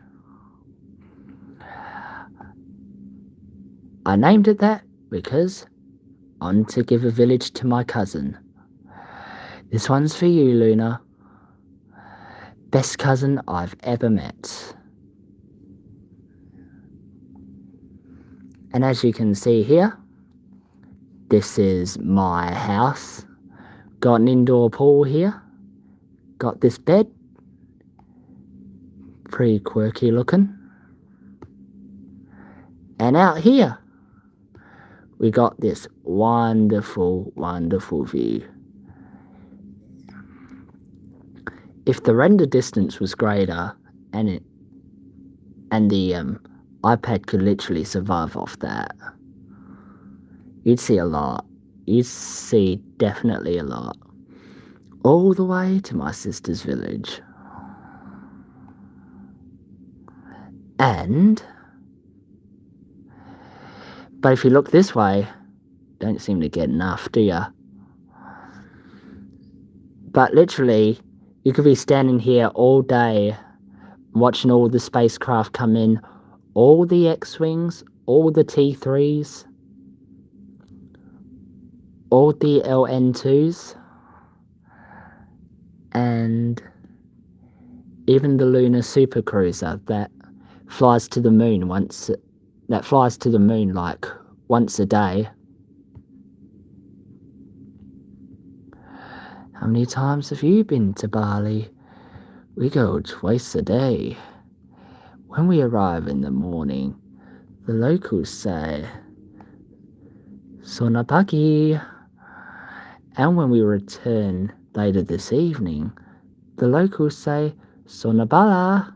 I named it that because I want to give a village to my cousin. This one's for you, Luna. Best cousin I've ever met. And as you can see here, this is my house. Got an indoor pool here. Got this bed. Pretty quirky looking. And out here, we got this wonderful, wonderful view. If the render distance was greater and the iPad could literally survive off that, you'd see a lot. You'd see definitely a lot. All the way to my sister's village. But if you look this way, don't seem to get enough, do ya? But literally, you could be standing here all day, watching all the spacecraft come in, all the X-Wings, all the T3s, all the LN2s, and even the Lunar Supercruiser that flies to the moon like once a day. How many times have you been to Bali? We go twice a day. When we arrive in the morning, the locals say, "Sona pagi." And when we return later this evening, the locals say, "Sona bala."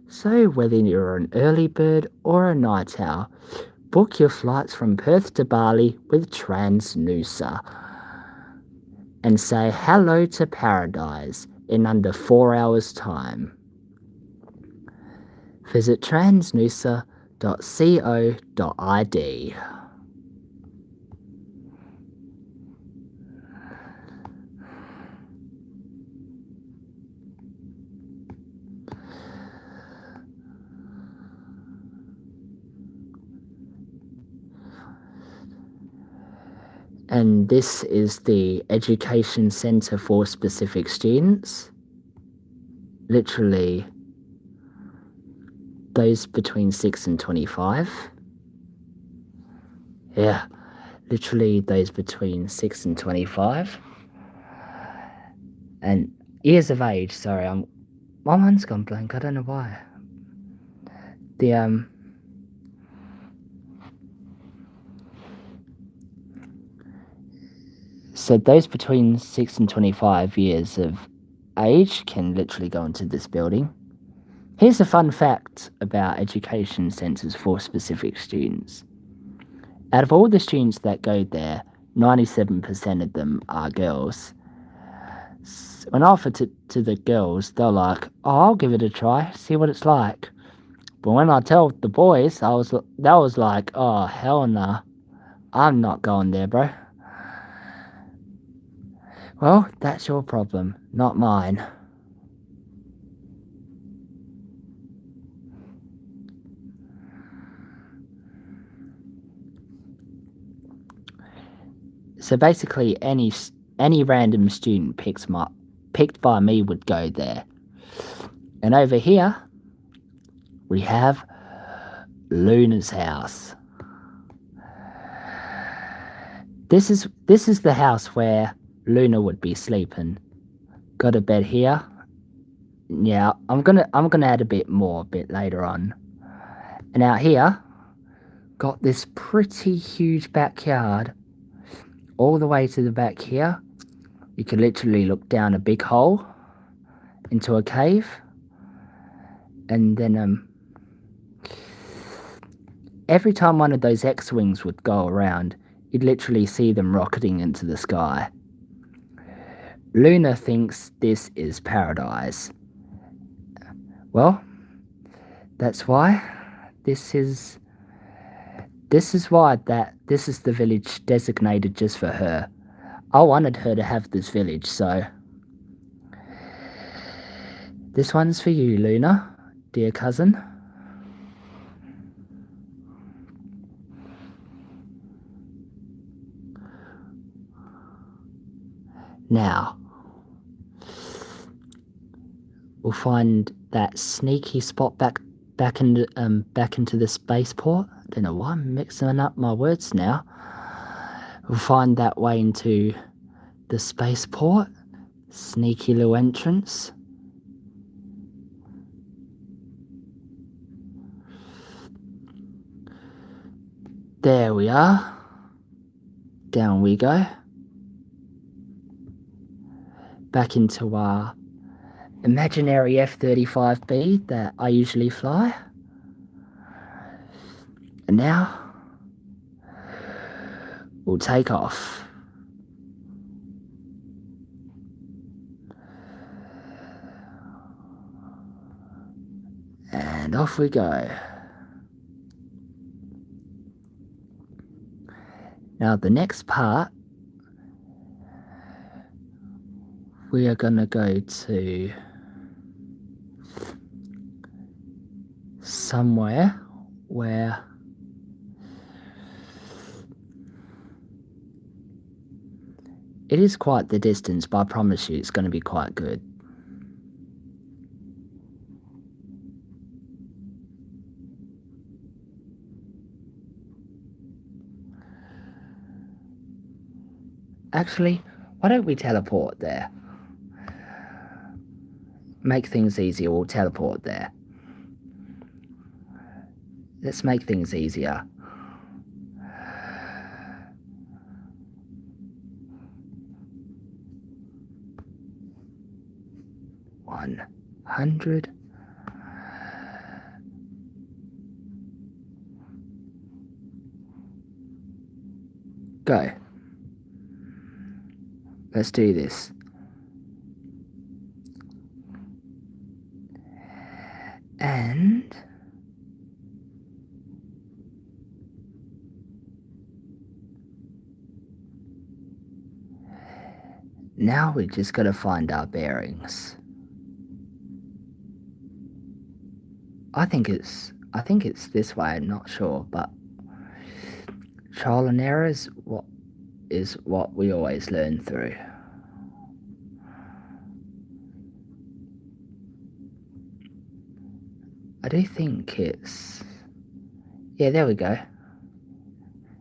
So whether you're an early bird or a night owl, book your flights from Perth to Bali with Transnusa and say hello to paradise in under 4 hours' time. Visit transnusa.co.id. And this is the Education Centre for Specific Students. Literally, those between 6 and 25. Yeah, literally those between 6 and 25. And years of age, sorry, my mind's gone blank, I don't know why. So those between 6 and 25 years of age can literally go into this building. Here's a fun fact about education centres for specific students. Out of all the students that go there, 97% of them are girls. When I offer to the girls, they're like, "Oh, I'll give it a try, see what it's like." But when I tell the boys, that was like, "Oh, hell nah, I'm not going there, bro." Well, that's your problem, not mine. So basically, any random student picked by me would go there. And over here, we have Luna's house. This is the house where Luna would be sleeping. Got a bed here. Yeah, I'm gonna add a bit more a bit later on. And out here, got this pretty huge backyard. All the way to the back here, you can literally look down a big hole into a cave. And then every time one of those X-Wings would go around, you'd literally see them rocketing into the sky. Luna thinks this is paradise. Well, that's why this is the village designated just for her. I wanted her to have this village, so this one's for you, Luna, dear cousin. Now, we'll find that sneaky spot back into the spaceport. Don't know why I'm mixing up my words now. We'll find that way into the spaceport. Sneaky little entrance. There we are. Down we go. Back into our imaginary F-35B that I usually fly. And now, we'll take off. And off we go. Now the next part, we are gonna go to somewhere where it is quite the distance, but I promise you it's gonna be quite good. Actually, why don't we teleport there? Make things easier, we'll teleport there. Let's make things easier. $100. Go. Let's do this. And now we just gotta find our bearings. I think it's this way, I'm not sure, but trial and error is what we always learn through. I do think it's... Yeah, there we go.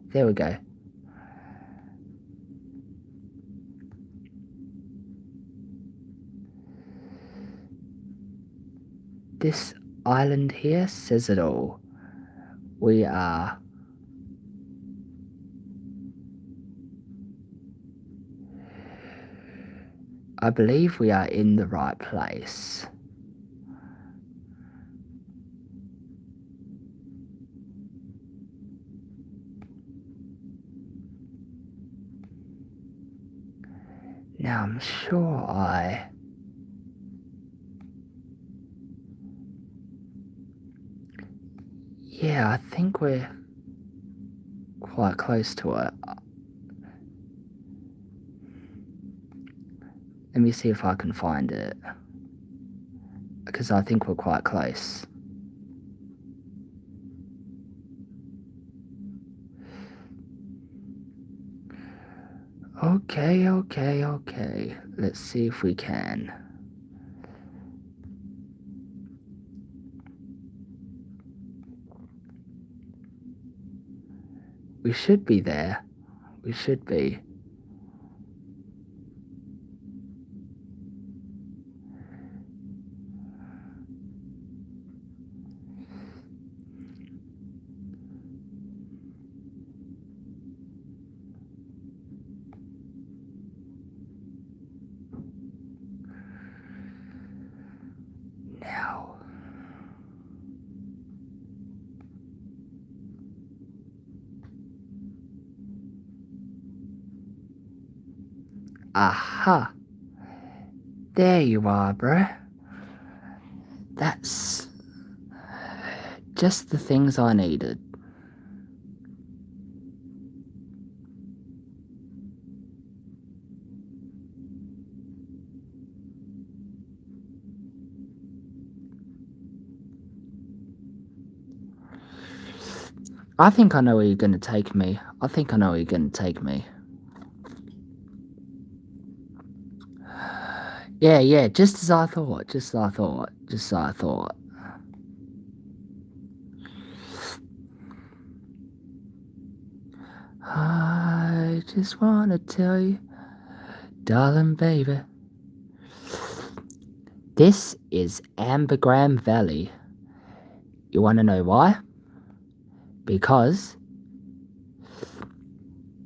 There we go. This island here says it all. We are... I believe we are in the right place. Now I'm sure Yeah, I think we're quite close to it. Let me see if I can find it. Because I think we're quite close. Okay. Let's see if we can. We should be there. We should be. Now. Aha. There you are, bruh. That's just the things I needed. I think I know where you're going to take me. Yeah, just as I thought. I just want to tell you, darling baby, this is Ambergram Valley. You want to know why? Because,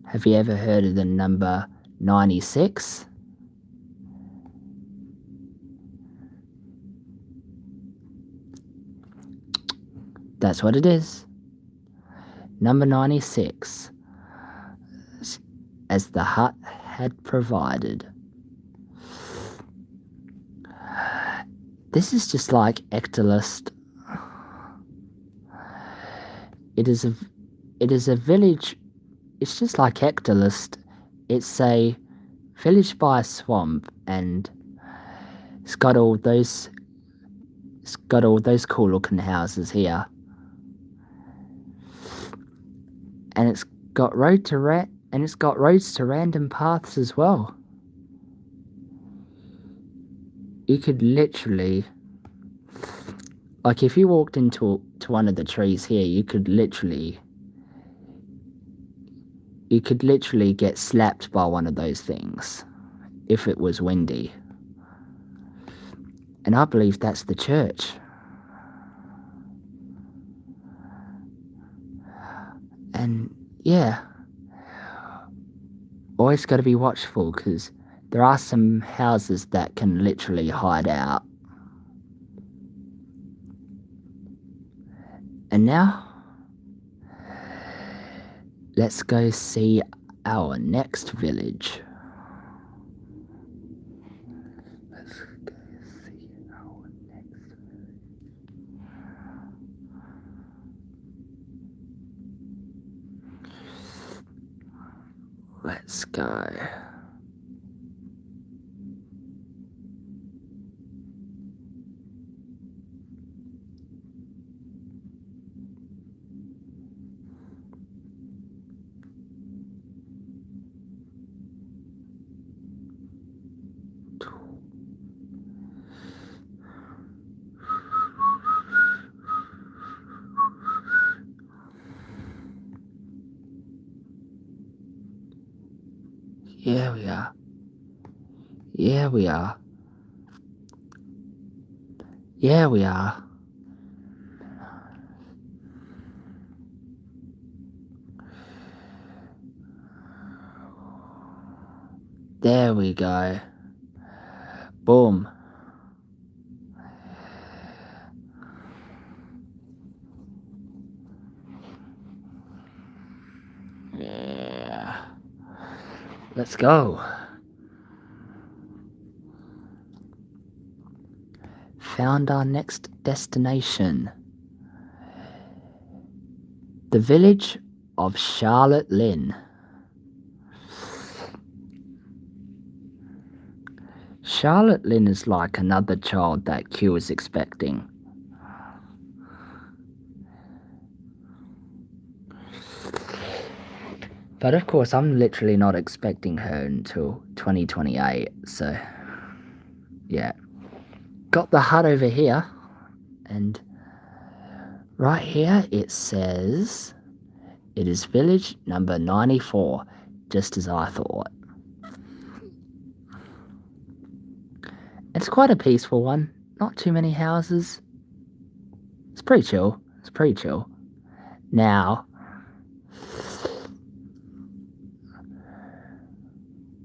have you ever heard of the number 96? That's what it is. Number 96. As the hut had provided. This is just like Ectolist. It is a village. It's just like Ectolist. It's a village by a swamp, and it's got all those cool looking houses here. And it's got roads to random paths as well. You could literally, like, if you walked into one of the trees here, you could literally get slapped by one of those things if it was windy. And I believe that's the church. And yeah, always got to be watchful, because there are some houses that can literally hide out. And now, let's go see our next village. Let's go. Yeah, we are. Yeah, we are. Yeah, we are. There we go. Boom. Yeah. Let's go. found our next destination. The village of Charlotte Lynn. Charlotte Lynn is like another child that Q is expecting. But of course, I'm literally not expecting her until 2028, so yeah. Got the hut over here, and right here it says it is village number 94, just as I thought. It's quite a peaceful one, not too many houses. It's pretty chill. Now,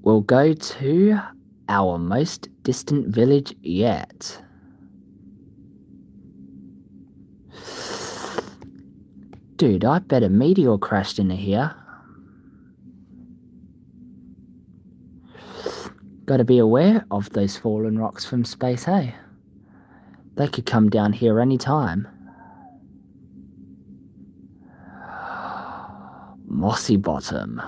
we'll go to our most distant village yet. Dude, I bet a meteor crashed into here. Gotta be aware of those fallen rocks from space, hey? They could come down here any time. Mossy Bottom.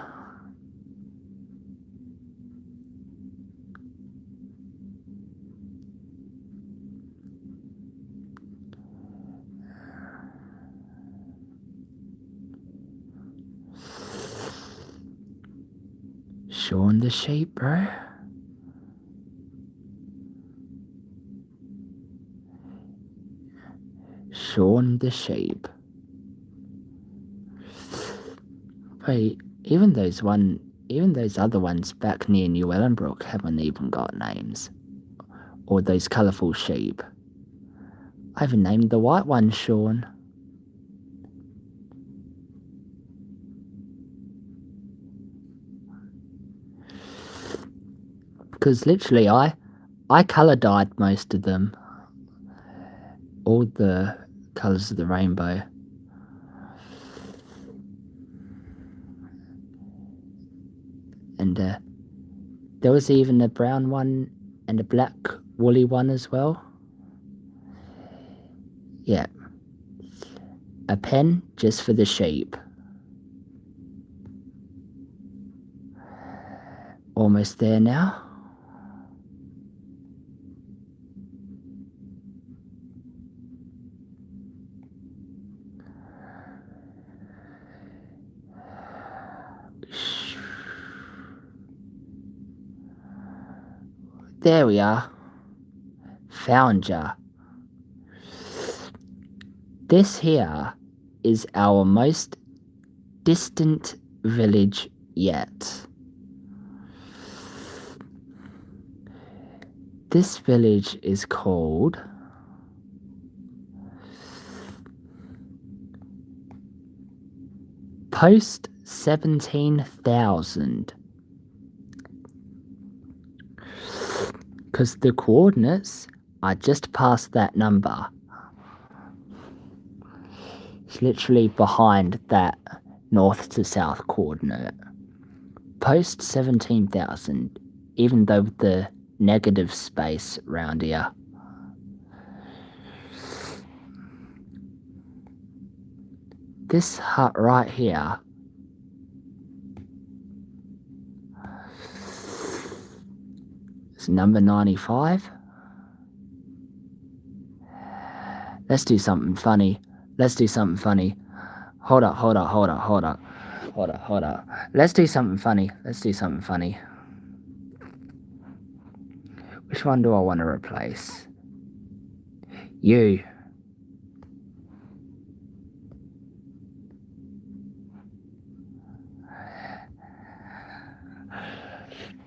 Shaun the sheep, bro. Shaun the sheep. Wait, even those other ones back near New Ellenbrook haven't even got names. Or those colourful sheep. I even named the white one Shaun. Because literally I colour dyed most of them. All the colours of the rainbow. And there was even a brown one and a black woolly one as well. Yeah. A pen just for the sheep. Almost there now. There we are. Found ya. This here is our most distant village yet. This village is called Post 17,000. Because the coordinates are just past that number. It's literally behind that north to south coordinate. Post 17,000, even though with the negative space around here. This hut right here is number 95. Let's do something funny. Hold up. Let's do something funny. Which one do I want to replace? You.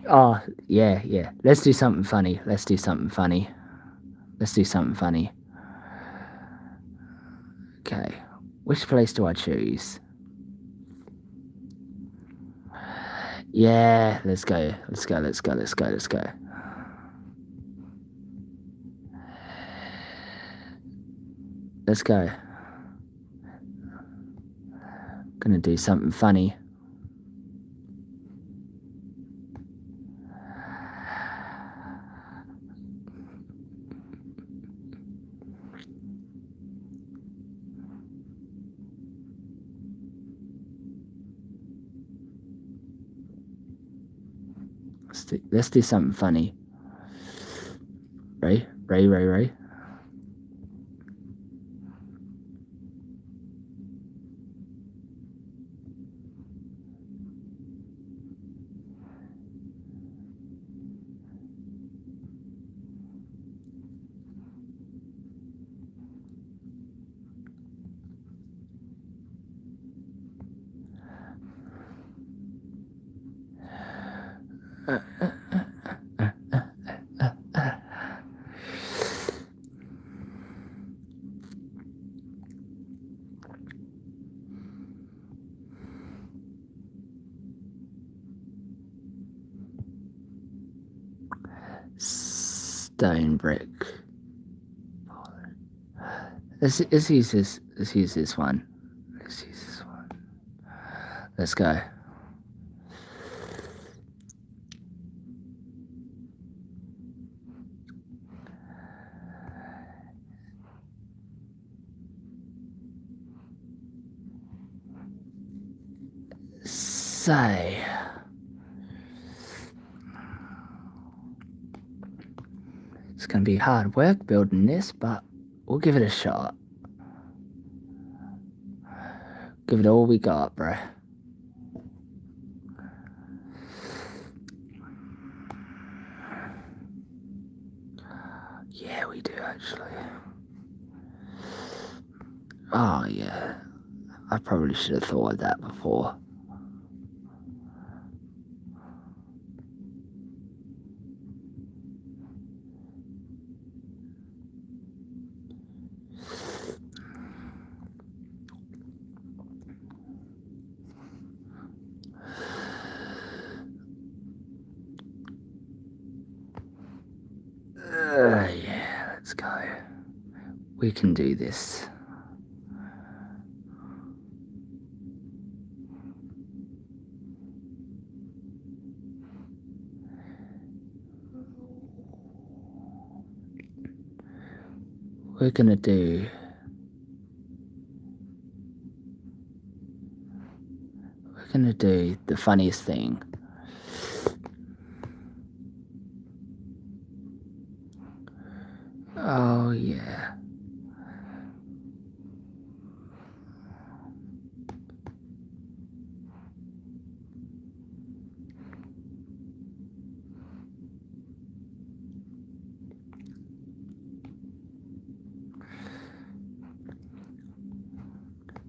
Oh, yeah. Let's do something funny. Okay. Which place do I choose? Yeah, let's go. Let's go. Gonna do something funny. let's do something funny. Ray. Stone brick. Let's use this. Let's use this one. Let's go. So, it's going to be hard work building this, but we'll give it a shot. Give it all we got, bro. Yeah, we do actually. Oh, yeah. I probably should have thought of that before. Yeah, let's go. We can do this. We're gonna do the funniest thing. Oh yeah.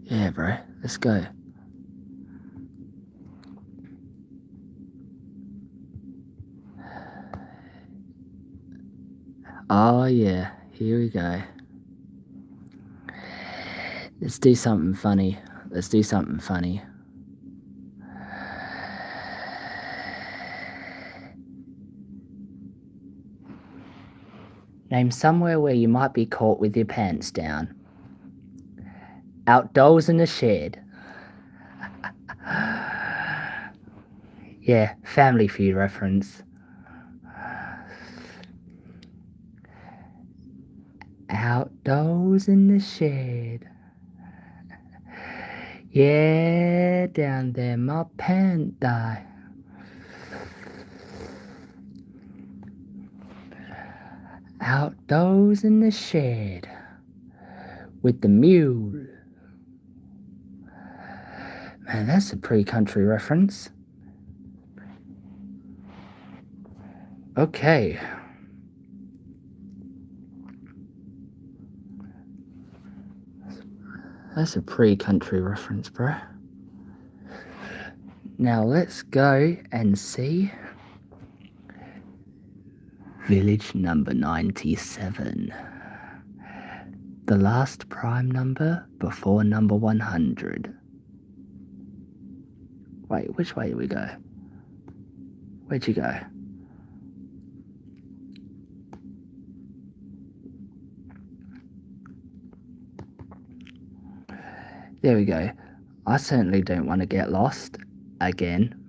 Yeah, bro. Let's go. Oh yeah. Here we go. Let's do something funny. Name somewhere where you might be caught with your pants down. Outdoors in the shed. Yeah, Family Feud reference. Outdoors in the shed. Yeah, down there my pants die. Outdoors in the shed with the mule. Man, that's a pretty country reference. Okay. That's a pretty country reference, bro. Now let's go and see village number 97. The last prime number before number 100. Wait, which way do we go? Where'd you go? There we go. I certainly don't want to get lost again.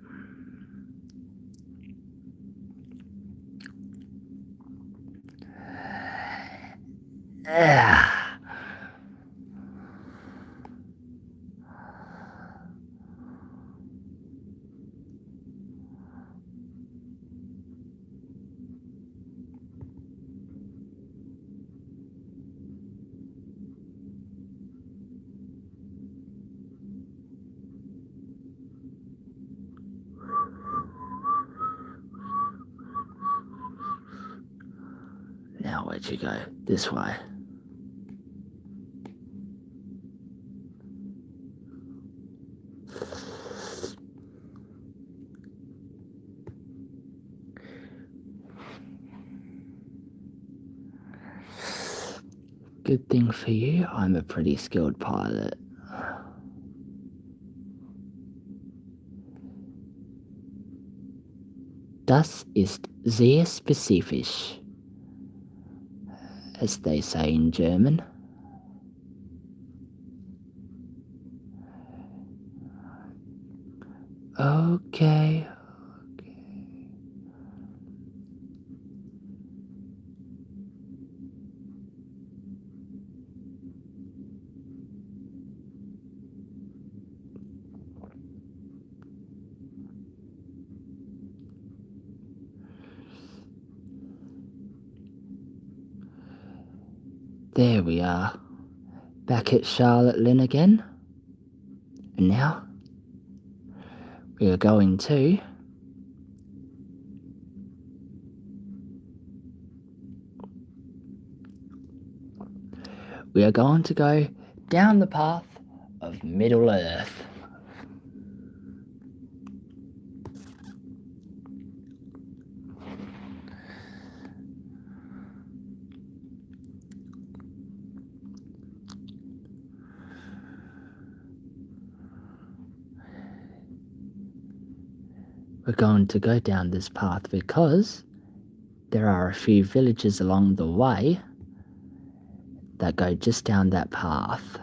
did you go? This way. Good thing for you, I'm a pretty skilled pilot. Das ist sehr spezifisch, as they say in German. Okay. There we are, back at Charlotte Lynn again. And now, we are going to go down the path of Middle Earth. We're going to go down this path because there are a few villages along the way that go just down that path.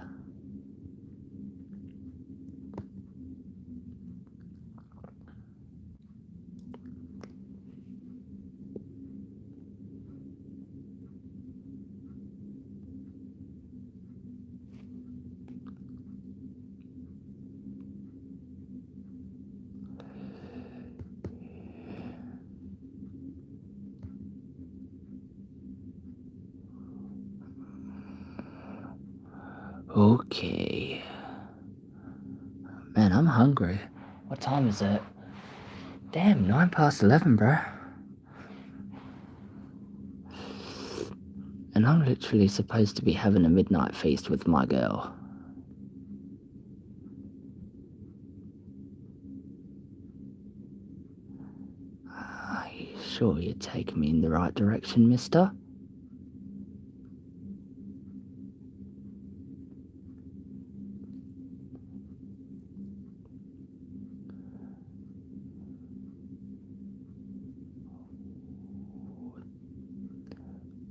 Okay. Man, I'm hungry. What time is it? Damn, 11:09, bro. And I'm literally supposed to be having a midnight feast with my girl. Are you sure you're taking me in the right direction, mister?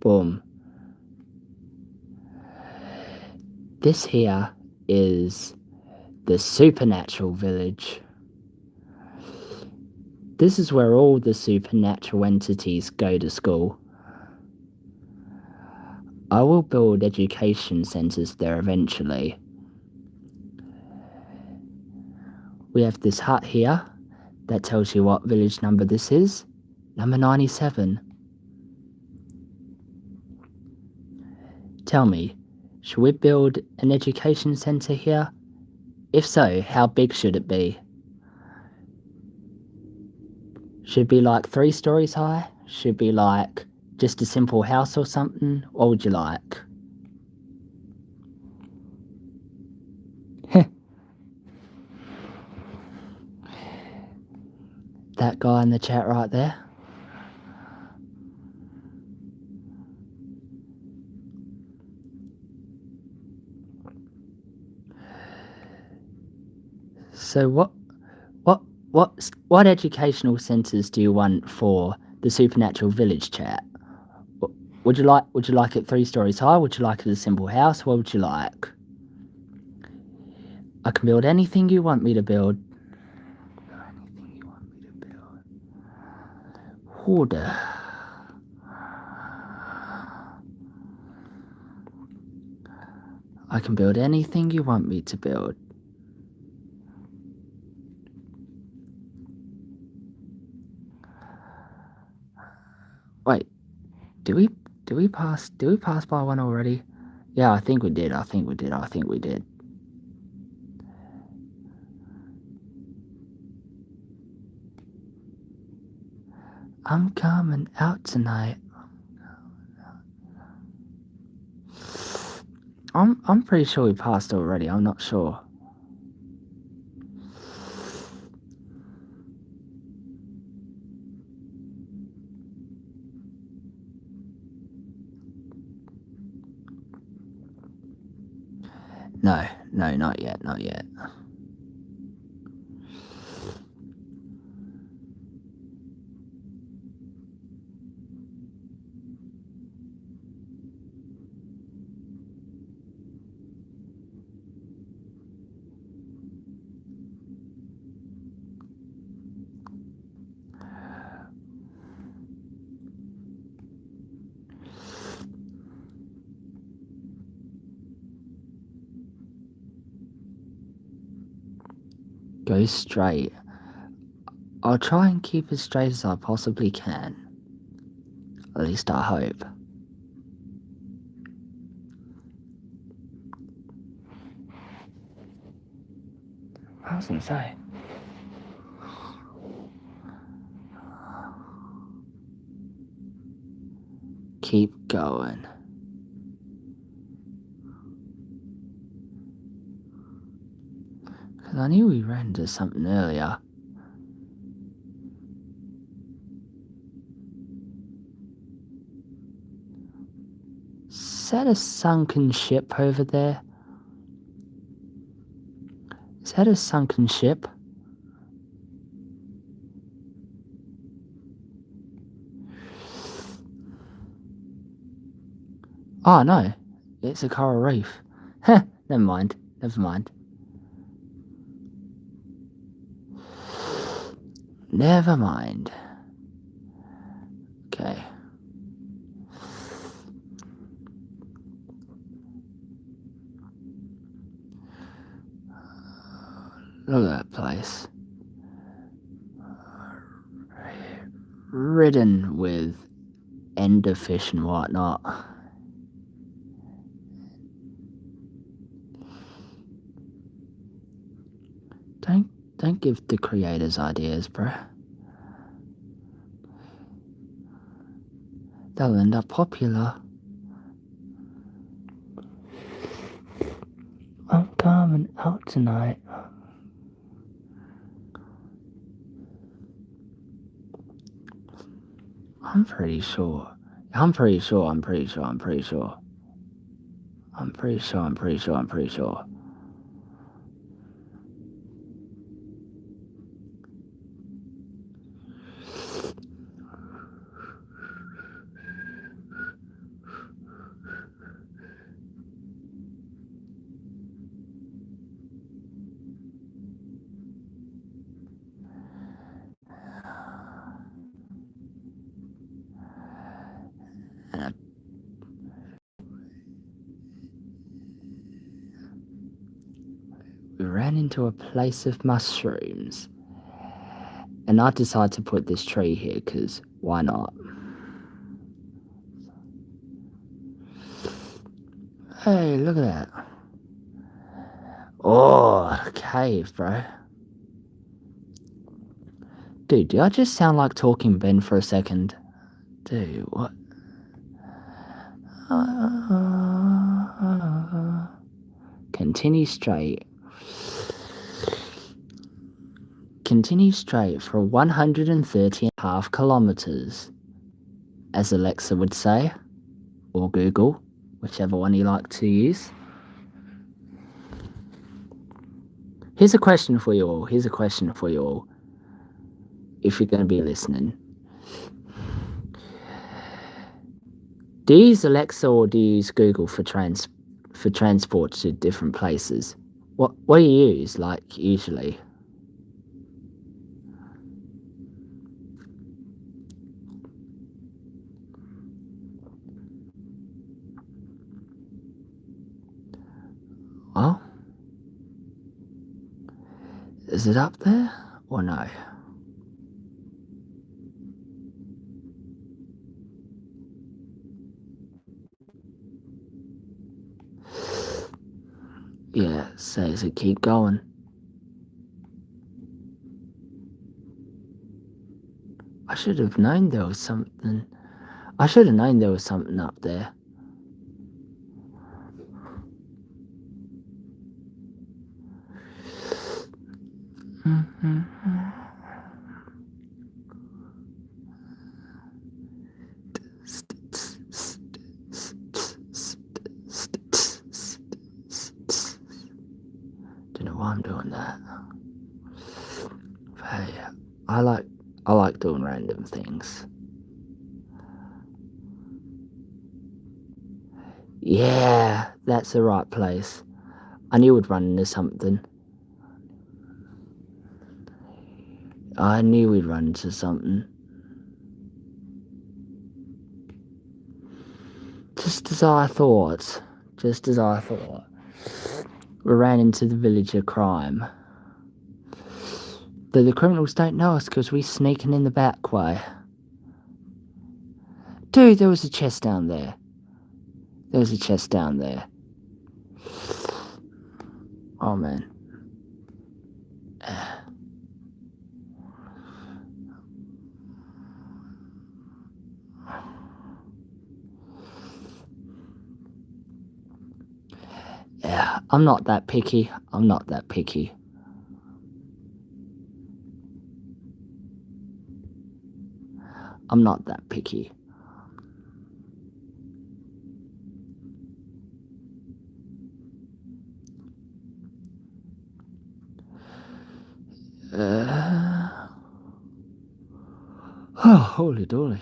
Boom. This here is the Supernatural Village. This is where all the supernatural entities go to school. I will build education centers there eventually. We have this hut here that tells you what village number this is. Number 97. Tell me, should we build an education center here? If so, how big should it be? Should it be like 3 stories high? Should it be like just a simple house or something? What would you like? That guy in the chat right there. So what educational centers do you want for the Supernatural Village, chat? Would you like it 3 stories high? Would you like it a simple house? What would you like? I can build anything you want me to build. Order. I can build anything you want me to build. Wait, do we pass by one already? Yeah, I think we did. I'm coming out tonight. I'm pretty sure we passed already. I'm not sure. No, not yet, not yet. Go straight. I'll try and keep as straight as I possibly can. At least I hope. I was gonna say. Keep going. Because I knew we ran into something earlier. Is that a sunken ship over there? Is that a sunken ship? Oh no, it's a coral reef. Heh, never mind. Never mind. Okay. Look at that place. Ridden with enderfish and whatnot. Don't give the creators ideas, bruh. They'll end up popular. I'm coming out tonight. I'm pretty sure. We ran into a place of mushrooms. And I decided to put this tree here because why not? Hey, look at that. Oh, cave, bro. Dude, did I just sound like Talking Ben for a second? Dude, what? Continue straight. Continue straight for 130.5 kilometers, as Alexa would say, or Google, whichever one you like to use. Here's a question for you all. If you're going to be listening. Do you use Alexa or do you use Google for transport to different places? What do you use, like, usually? Well, is it up there or no? Yeah, says it keep going. I should have known there was something. up there. Don't know why I'm doing that. But hey, I like doing random things. Yeah, that's the right place. I knew we'd run into something. I knew we'd run into something. Just as I thought. Just as I thought. We ran into the village of crime. Though the criminals don't know us because we're sneaking in the back way. Dude, there was a chest down there. There was a chest down there. Oh, man. Yeah, I'm not that picky. I'm not that picky. I'm not that picky. Oh, holy dolly.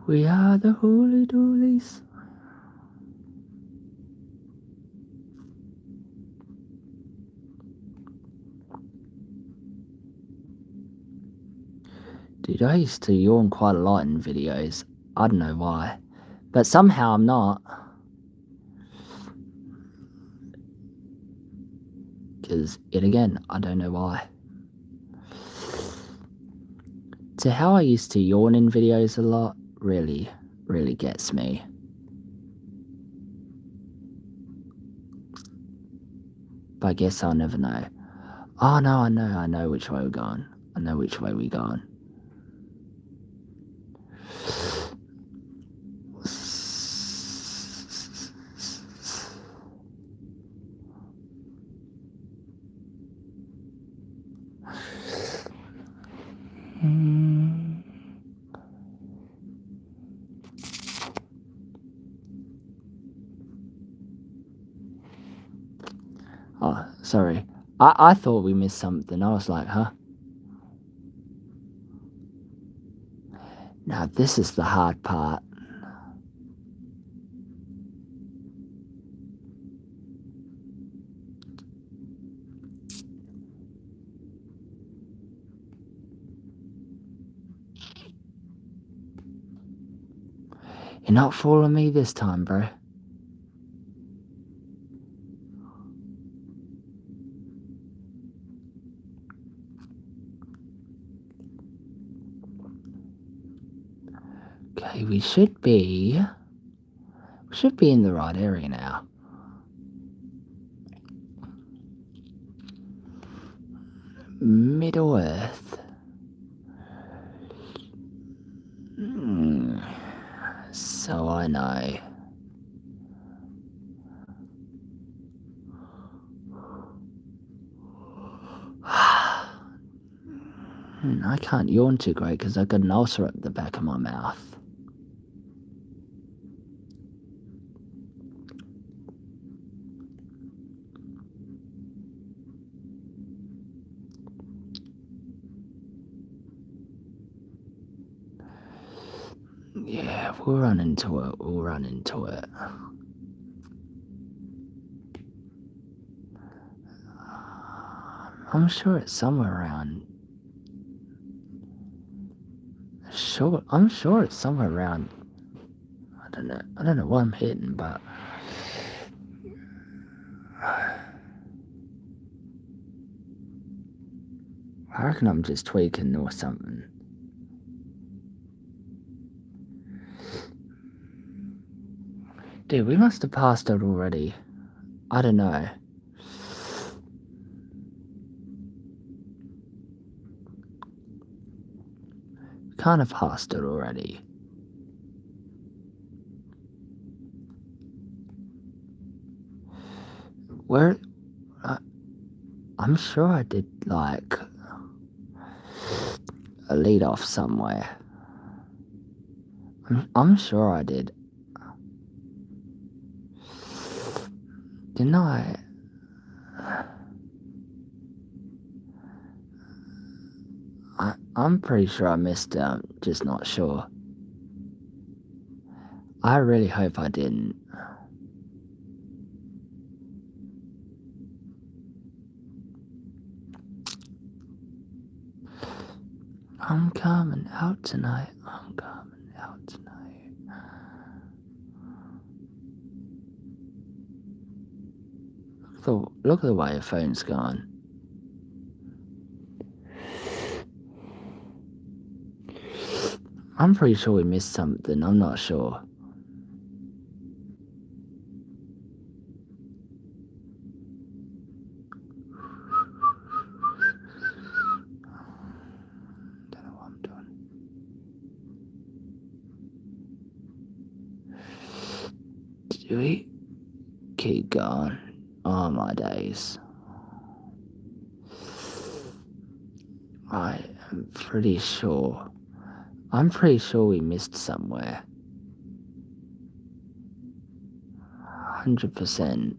We are the holy dollies. Dude, I used to yawn quite a lot in videos. I don't know why. But somehow I'm not. Because, yet again, I don't know why. So how I used to yawn in videos a lot really gets me. But I guess I'll never know. Oh no, I know which way we're going. I know which way we're going. Oh, sorry. I thought we missed something. I was like, huh? Now this is the hard part. You're not fooling me this time, bro. Okay, we should be in the right area now. Middle Earth. So I know. I can't yawn too great because I've got an ulcer at the back of my mouth. Yeah, we'll run into it. We'll run into it. I'm sure it's somewhere around. I'm sure it's somewhere around. I don't know what I'm hitting, but I reckon I'm just tweaking or something. Dude, we must have passed it already. I don't know. Kind of passed it already. Where? I'm sure I did like a lead off somewhere. I'm sure I did. Didn't I? I'm pretty sure I missed it. I'm just not sure. I really hope I didn't. I'm coming out tonight. I'm coming out tonight. Look at the way your phone's gone. I'm pretty sure we missed something. I'm not sure. Don't know what I'm doing. Do we keep going? Oh my days. I am pretty sure. I'm pretty sure we missed somewhere. 100%.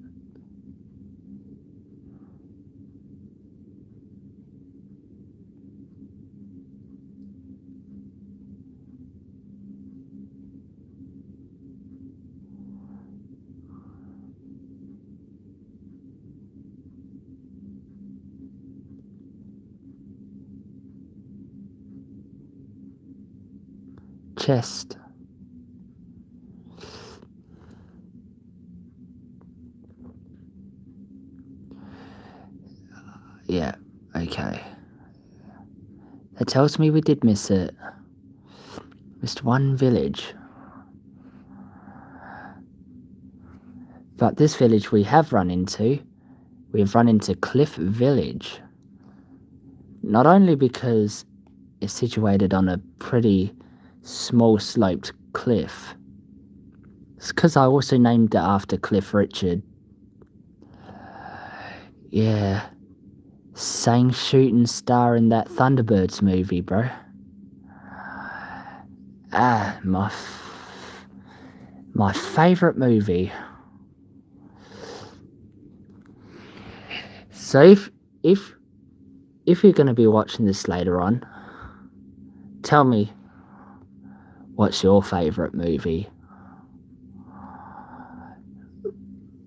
Chest. Yeah, okay. That tells me we did miss it. Missed one village. But this village we have run into, we've run into Cliff Village. Not only because it's situated on a pretty small sloped cliff, it's because I also named it after Cliff Richard. Yeah. Same shooting star in that Thunderbirds movie, bro. My favourite movie. So if you're going to be watching this later on, tell me, what's your favourite movie?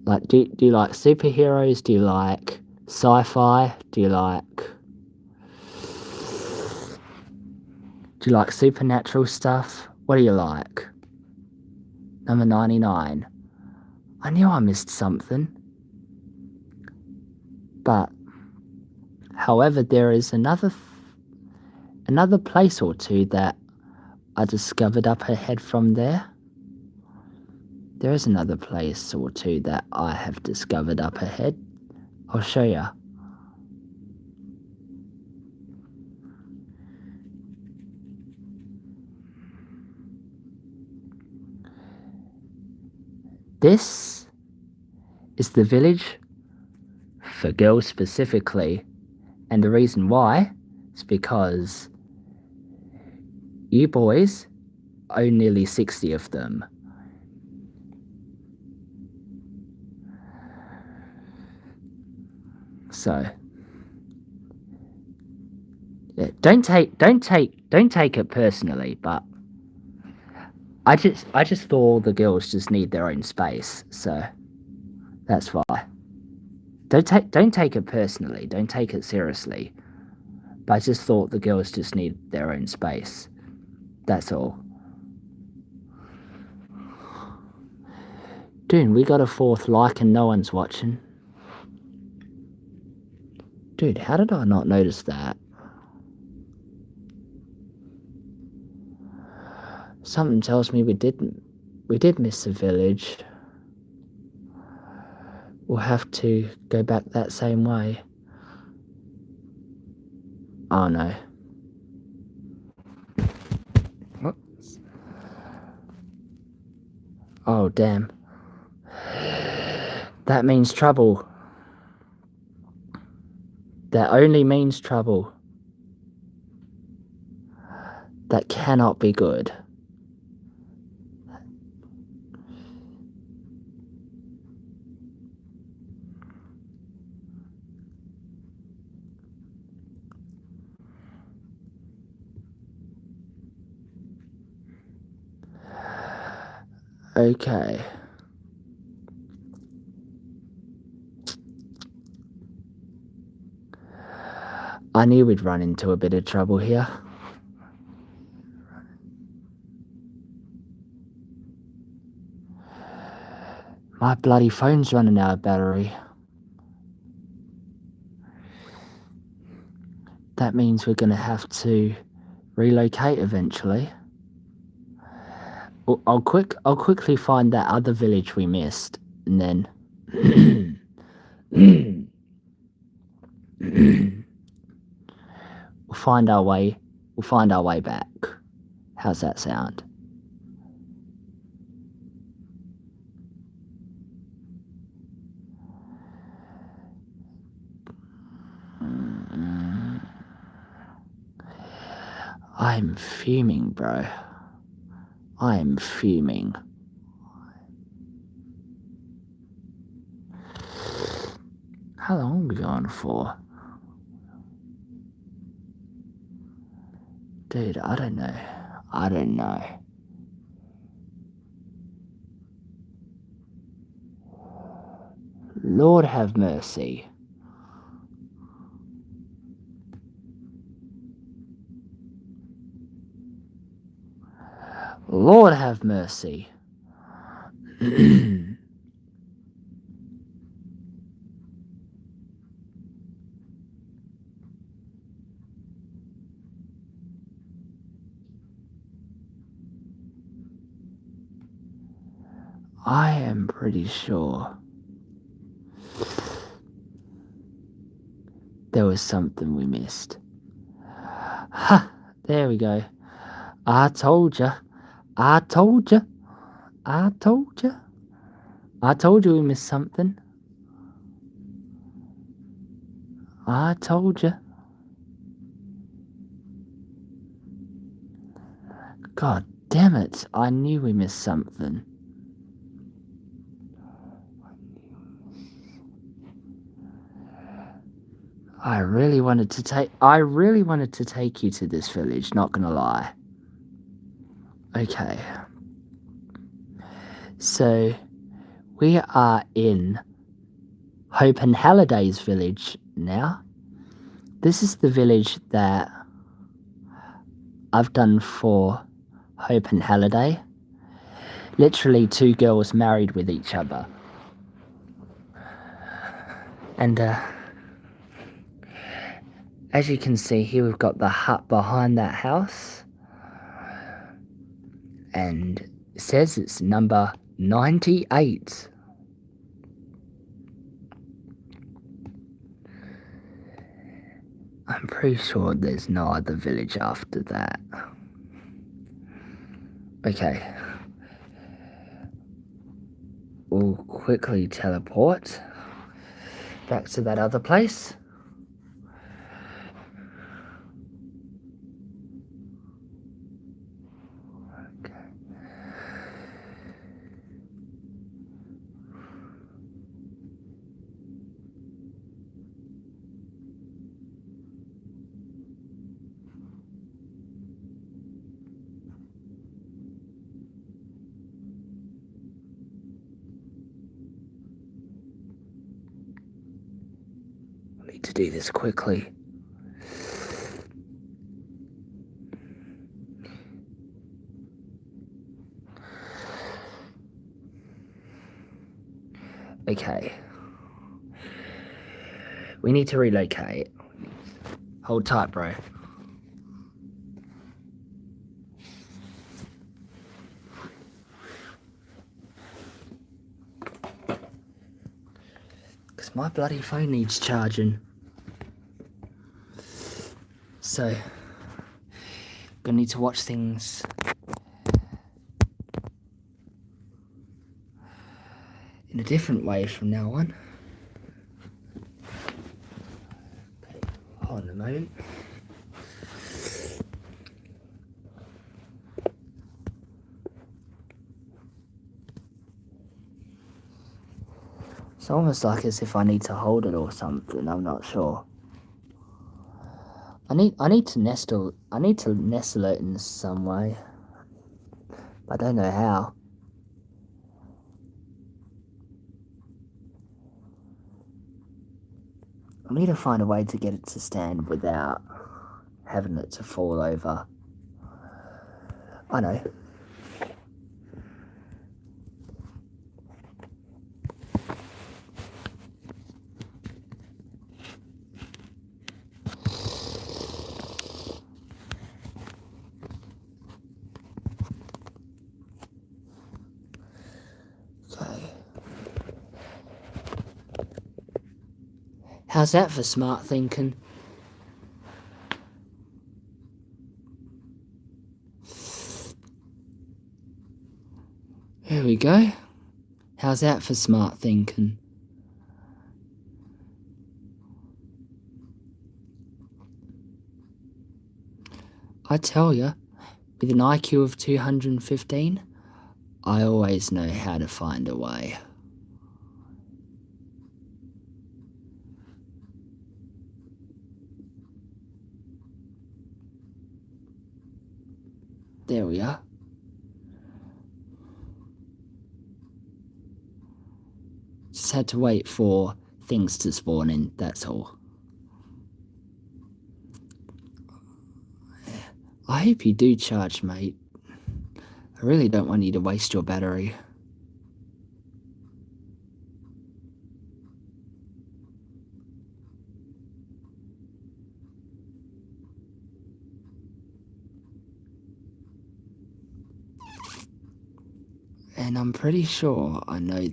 Like, do you like superheroes? Do you like sci-fi? Do you like supernatural stuff? What do you like? Number 99. I knew I missed something. But, however, there is another place or two that I discovered up ahead from there. There is another place or two that I have discovered up ahead. I'll show you. This is the village for girls specifically, and the reason why is because you boys own nearly 60 of them. So, yeah, don't take it personally, but I just thought all the girls just need their own space, so that's why. Don't take it personally. Don't take it seriously. But I just thought the girls just need their own space. That's all. Dude, we got a 4th like and no one's watching. Dude, how did I not notice that? Something tells me we did miss a village. We'll have to go back that same way. Oh no. Whoops. Oh damn. That means trouble. That only means trouble. That cannot be good. Okay. I knew we'd run into a bit of trouble here. My bloody phone's running out of battery. That means we're gonna have to relocate eventually. I'll quickly find that other village we missed, and then we'll find our way back. How's that sound? I'm fuming, bro. I'm fuming. How long are we going for? Dude, I don't know. Lord have mercy. Lord have mercy. I am pretty sure there was something we missed. Ha! There we go. I told you. I told you we missed something. I told you. God damn it. I knew we missed something. I really wanted to take you to this village, not gonna lie. Okay. So, we are in Hope and Halliday's village now. This is the village that I've done for Hope and Halliday. Literally 2 girls married with each other. And as you can see here, we've got the hut behind that house. And it says it's number 98. I'm pretty sure there's no other village after that. Okay. We'll quickly teleport back to that other place. Okay. I need to do this quickly. Okay. We need to relocate. Hold tight, bro. Because my bloody phone needs charging. So, gonna need to watch things in a different way from now on. Okay. on a moment. It's almost like as if I need to hold it or something, I'm not sure. I need to nestle it in some way. I don't know how. I need to find a way to get it to stand without having it to fall over. I know. Okay. How's that for smart thinking? There we go. How's that for smart thinking? I tell ya, with an IQ of 215, I always know how to find a way. There we are. Just had to wait for things to spawn in, that's all. I hope you do charge, mate. I really don't want you to waste your battery. And I'm pretty sure I know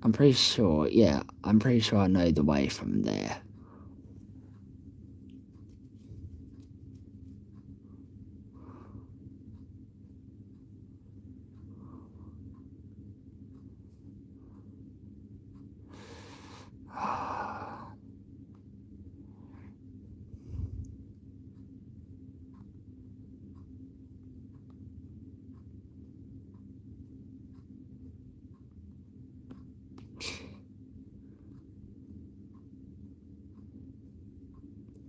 I'm pretty sure I know the way from there.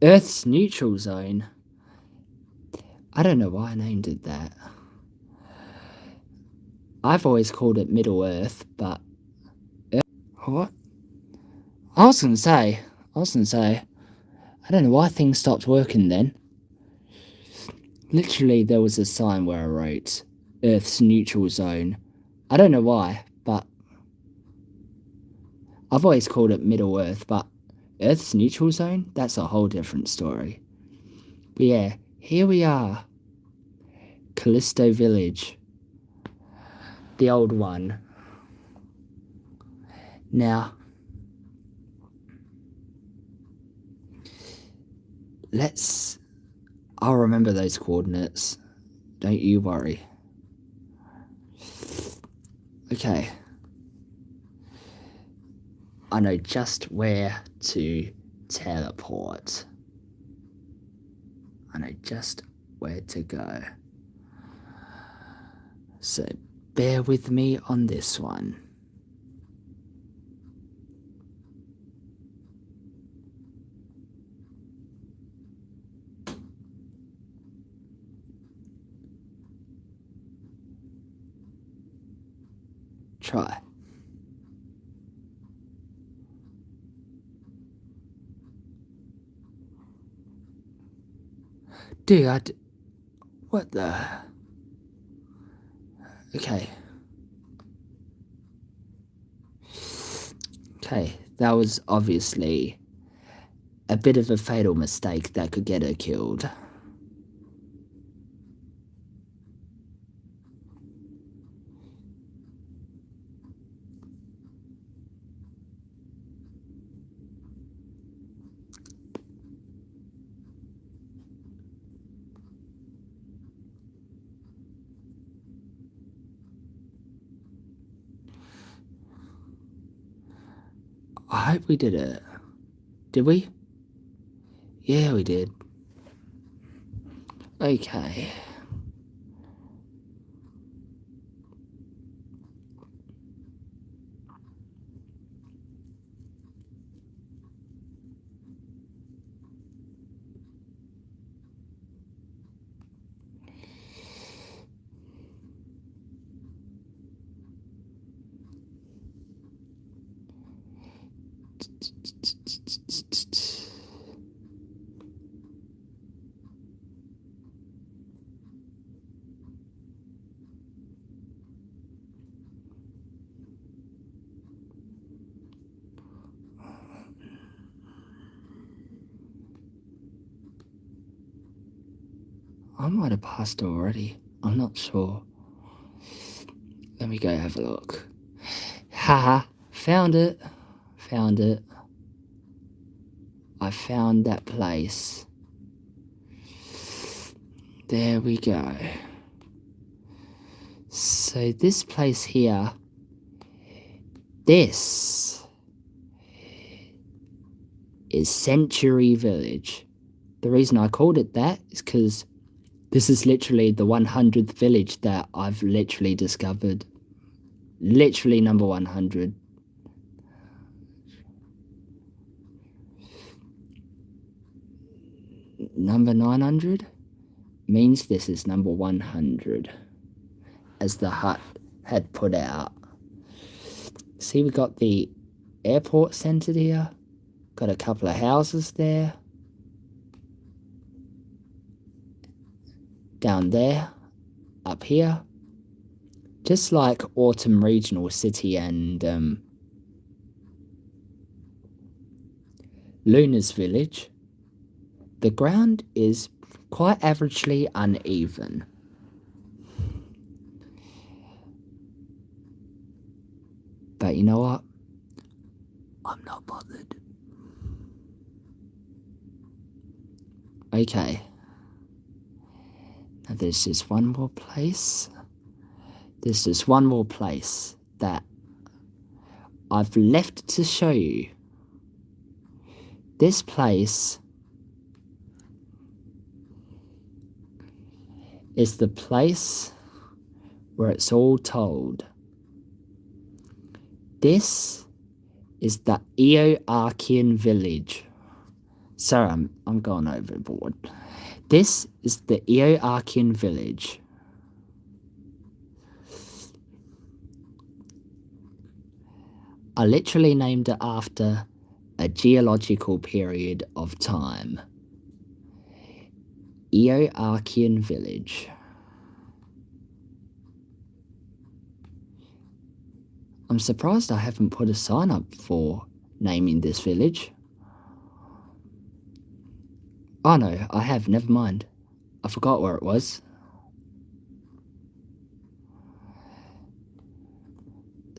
Earth's neutral zone. I don't know why I named it that. I've always called it Middle Earth, but what? I was gonna say, I don't know why things stopped working then. Literally, there was a sign where I wrote Earth's neutral zone. I don't know why, but I've always called it Middle Earth, but Earth's neutral zone? That's a whole different story. But yeah, here we are. Callisto Village. The old one. Now, I'll remember those coordinates. Don't you worry. Okay. I know just where to teleport. I know just where to go. So bear with me on this one. Try. Dude, what the? Okay. Okay, that was obviously a bit of a fatal mistake that could get her killed. I hope we did it. Did we? Yeah, we did. Okay. I might have passed already. I'm not sure. Let me go have a look. Haha, found it. Found it. I found that place. There we go. So this place here, this is Century Village. The reason I called it that is because this is literally the 100th village that I've literally discovered. Literally number 100. Number 900 means this is number 100, as the hut had put out. See, we got the airport centered here. Got a couple of houses there. Down there. Up here. Just like Autumn Regional City and Luna's Village, the ground is quite averagely uneven. But you know what? I'm not bothered. Okay. Now there's just one more place. There's just one more place that I've left to show you. This place is the place where it's all told. This is the Eoarchean village. Sorry, I'm going overboard. This is the Eoarchean village. I literally named it after a geological period of time. Eoarchean village. I'm surprised I haven't put a sign up for naming this village. Oh no, I have, never mind. I forgot where it was.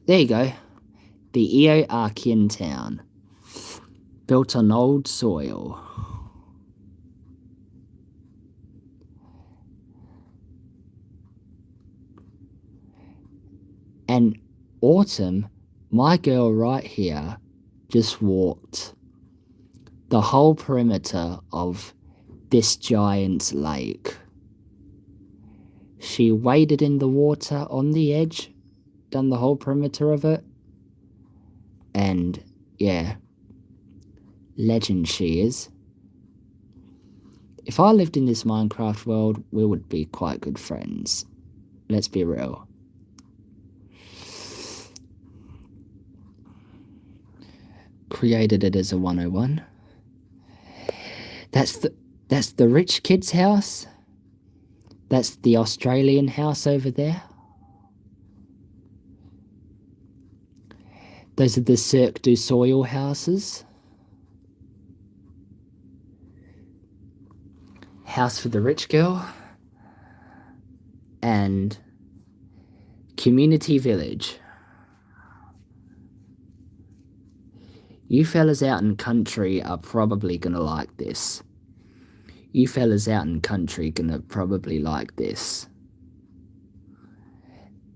There you go. The Eoarchean town. Built on old soil. And Autumn, my girl right here, just walked the whole perimeter of this giant lake. She waded in the water on the edge, done the whole perimeter of it, and yeah, legend she is. If I lived in this Minecraft world, we would be quite good friends. Let's be real. Created it as a 101. That's the rich kid's house. That's the Australian house over there. Those are the Cirque du Soleil houses. House for the rich girl. And community village. You fellas out in country are probably gonna like this. You fellas out in country gonna probably like this.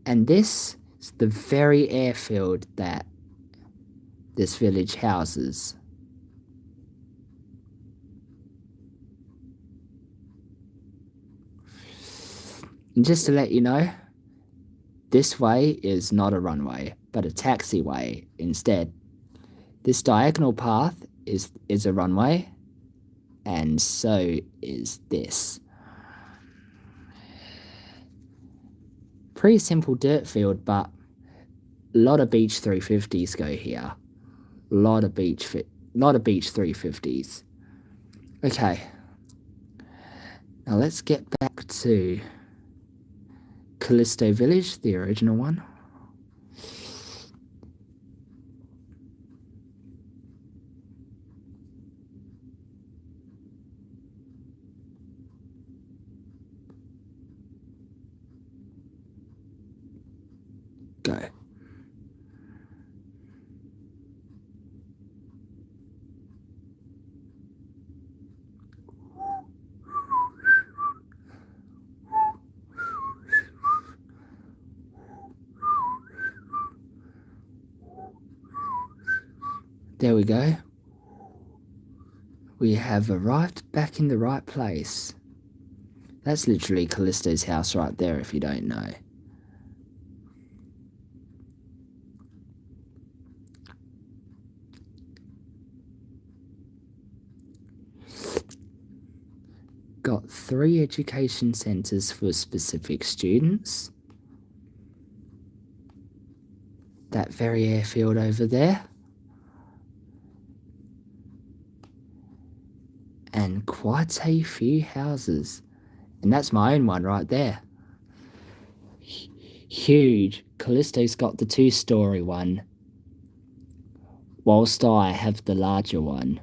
And this is the very airfield that this village houses. And just to let you know, this way is not a runway, but a taxiway instead. This diagonal path is a runway, and so is this. Pretty simple dirt field, but a lot of beach 350s go here. A lot of beach 350s. Okay. Now let's get back to Callisto Village, the original one. Go. There we go. We have arrived back in the right place. That's literally Callisto's house right there, if you don't know. Got 3 education centres for specific students. That very airfield over there. And quite a few houses. And that's my own one right there. Huge. Callisto's got the 2-story one, whilst I have the larger one.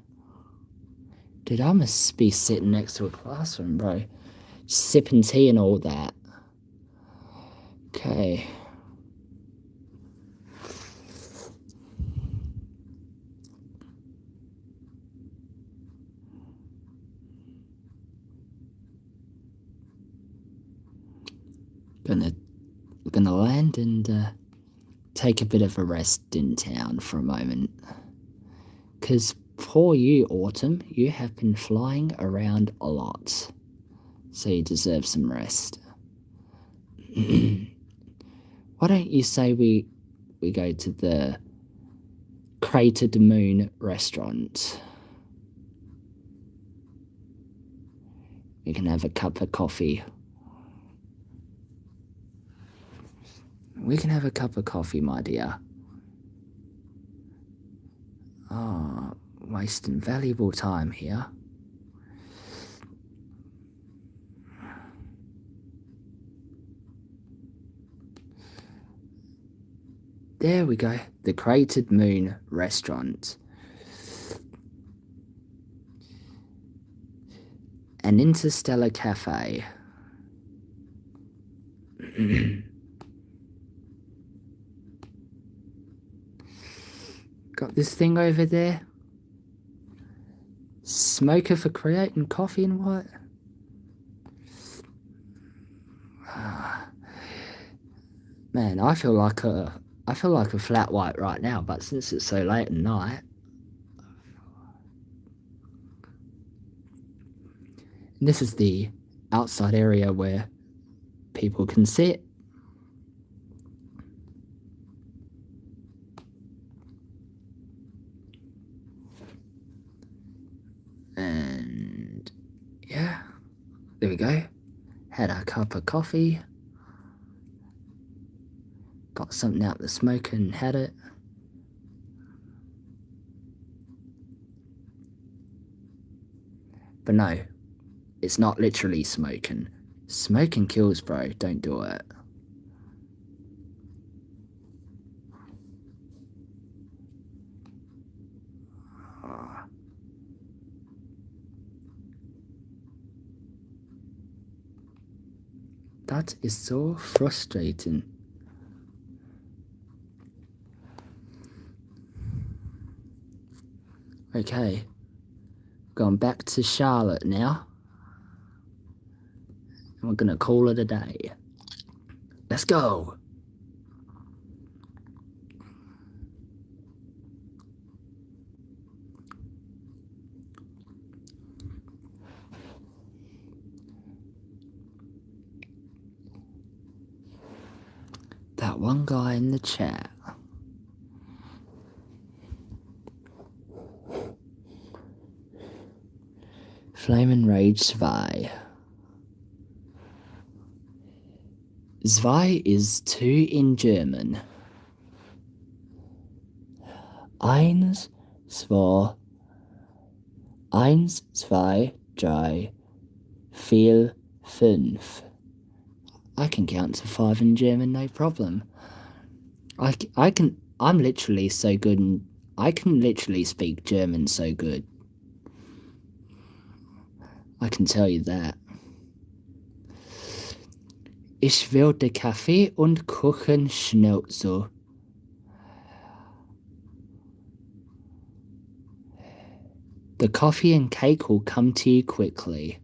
Dude, I must be sitting next to a classroom, bro. Sipping tea and all that. Okay. Gonna land and take a bit of a rest in town for a moment. 'Cause for you, Autumn, you have been flying around a lot. So you deserve some rest. Why don't you say we go to the Cratered Moon restaurant? We can have a cup of coffee. We can have a cup of coffee, my dear. Ah, wasting valuable time here. There we go, the Cratered Moon restaurant. An interstellar cafe. Got this thing over there. Smoker for creating coffee and what? Man, I feel like a flat white right now, but since it's so late at night. And this is the outside area where people can sit. And yeah, there we go. Had a cup of coffee. Got something out the smoker and had it. But no, it's not literally smoking. Smoking kills, bro. Don't do it. That is so frustrating. Okay, going back to Charlotte now. And we're gonna call it a day. Let's go. that one guy in the chat. Flamin' Rage Zwei. Zwei is two in German. Eins, zwei, eins, zwei, drei, vier, fünf. I can count to 5 in German, no problem. I'm literally so good I can literally speak German so good. I can tell you that. Ich will Kaffee und Kuchen schnell. The coffee and cake will come to you quickly.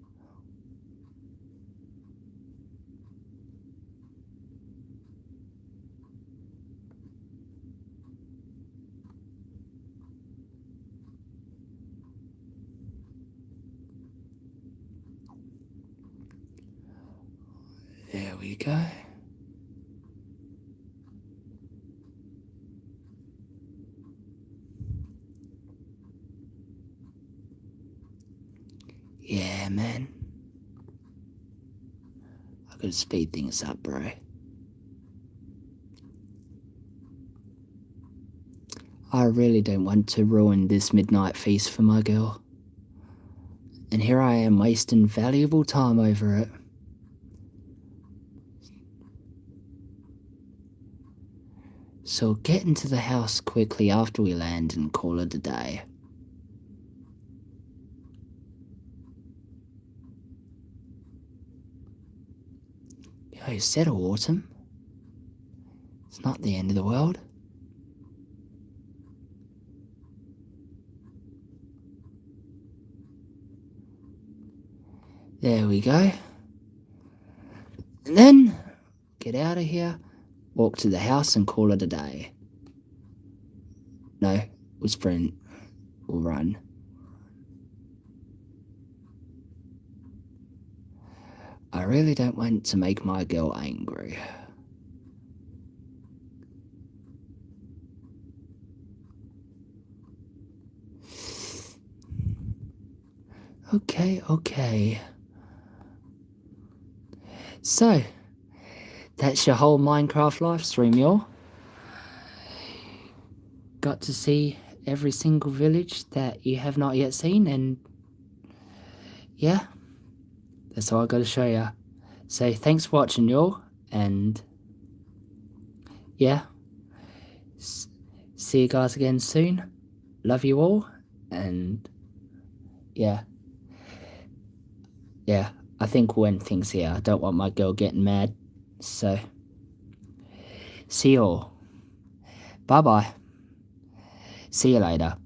There we go. Yeah, man. I gotta speed things up, bro. I really don't want to ruin this midnight feast for my girl. And here I am wasting valuable time over it. So get into the house quickly after we land and call it a day. Yo, settle, Autumn. It's not the end of the world. There we go. And then, get out of here, walk to the house and call it a day. No, we'll sprint. We'll run. I really don't want to make my girl angry. Okay. So, that's your whole Minecraft live stream, y'all. Got to see every single village that you have not yet seen, and yeah, that's all I got to show you. So thanks for watching, y'all, and yeah, see you guys again soon. Love you all, and yeah, I think we'll end things here. I don't want my girl getting mad, so see you all. Bye bye. See you later.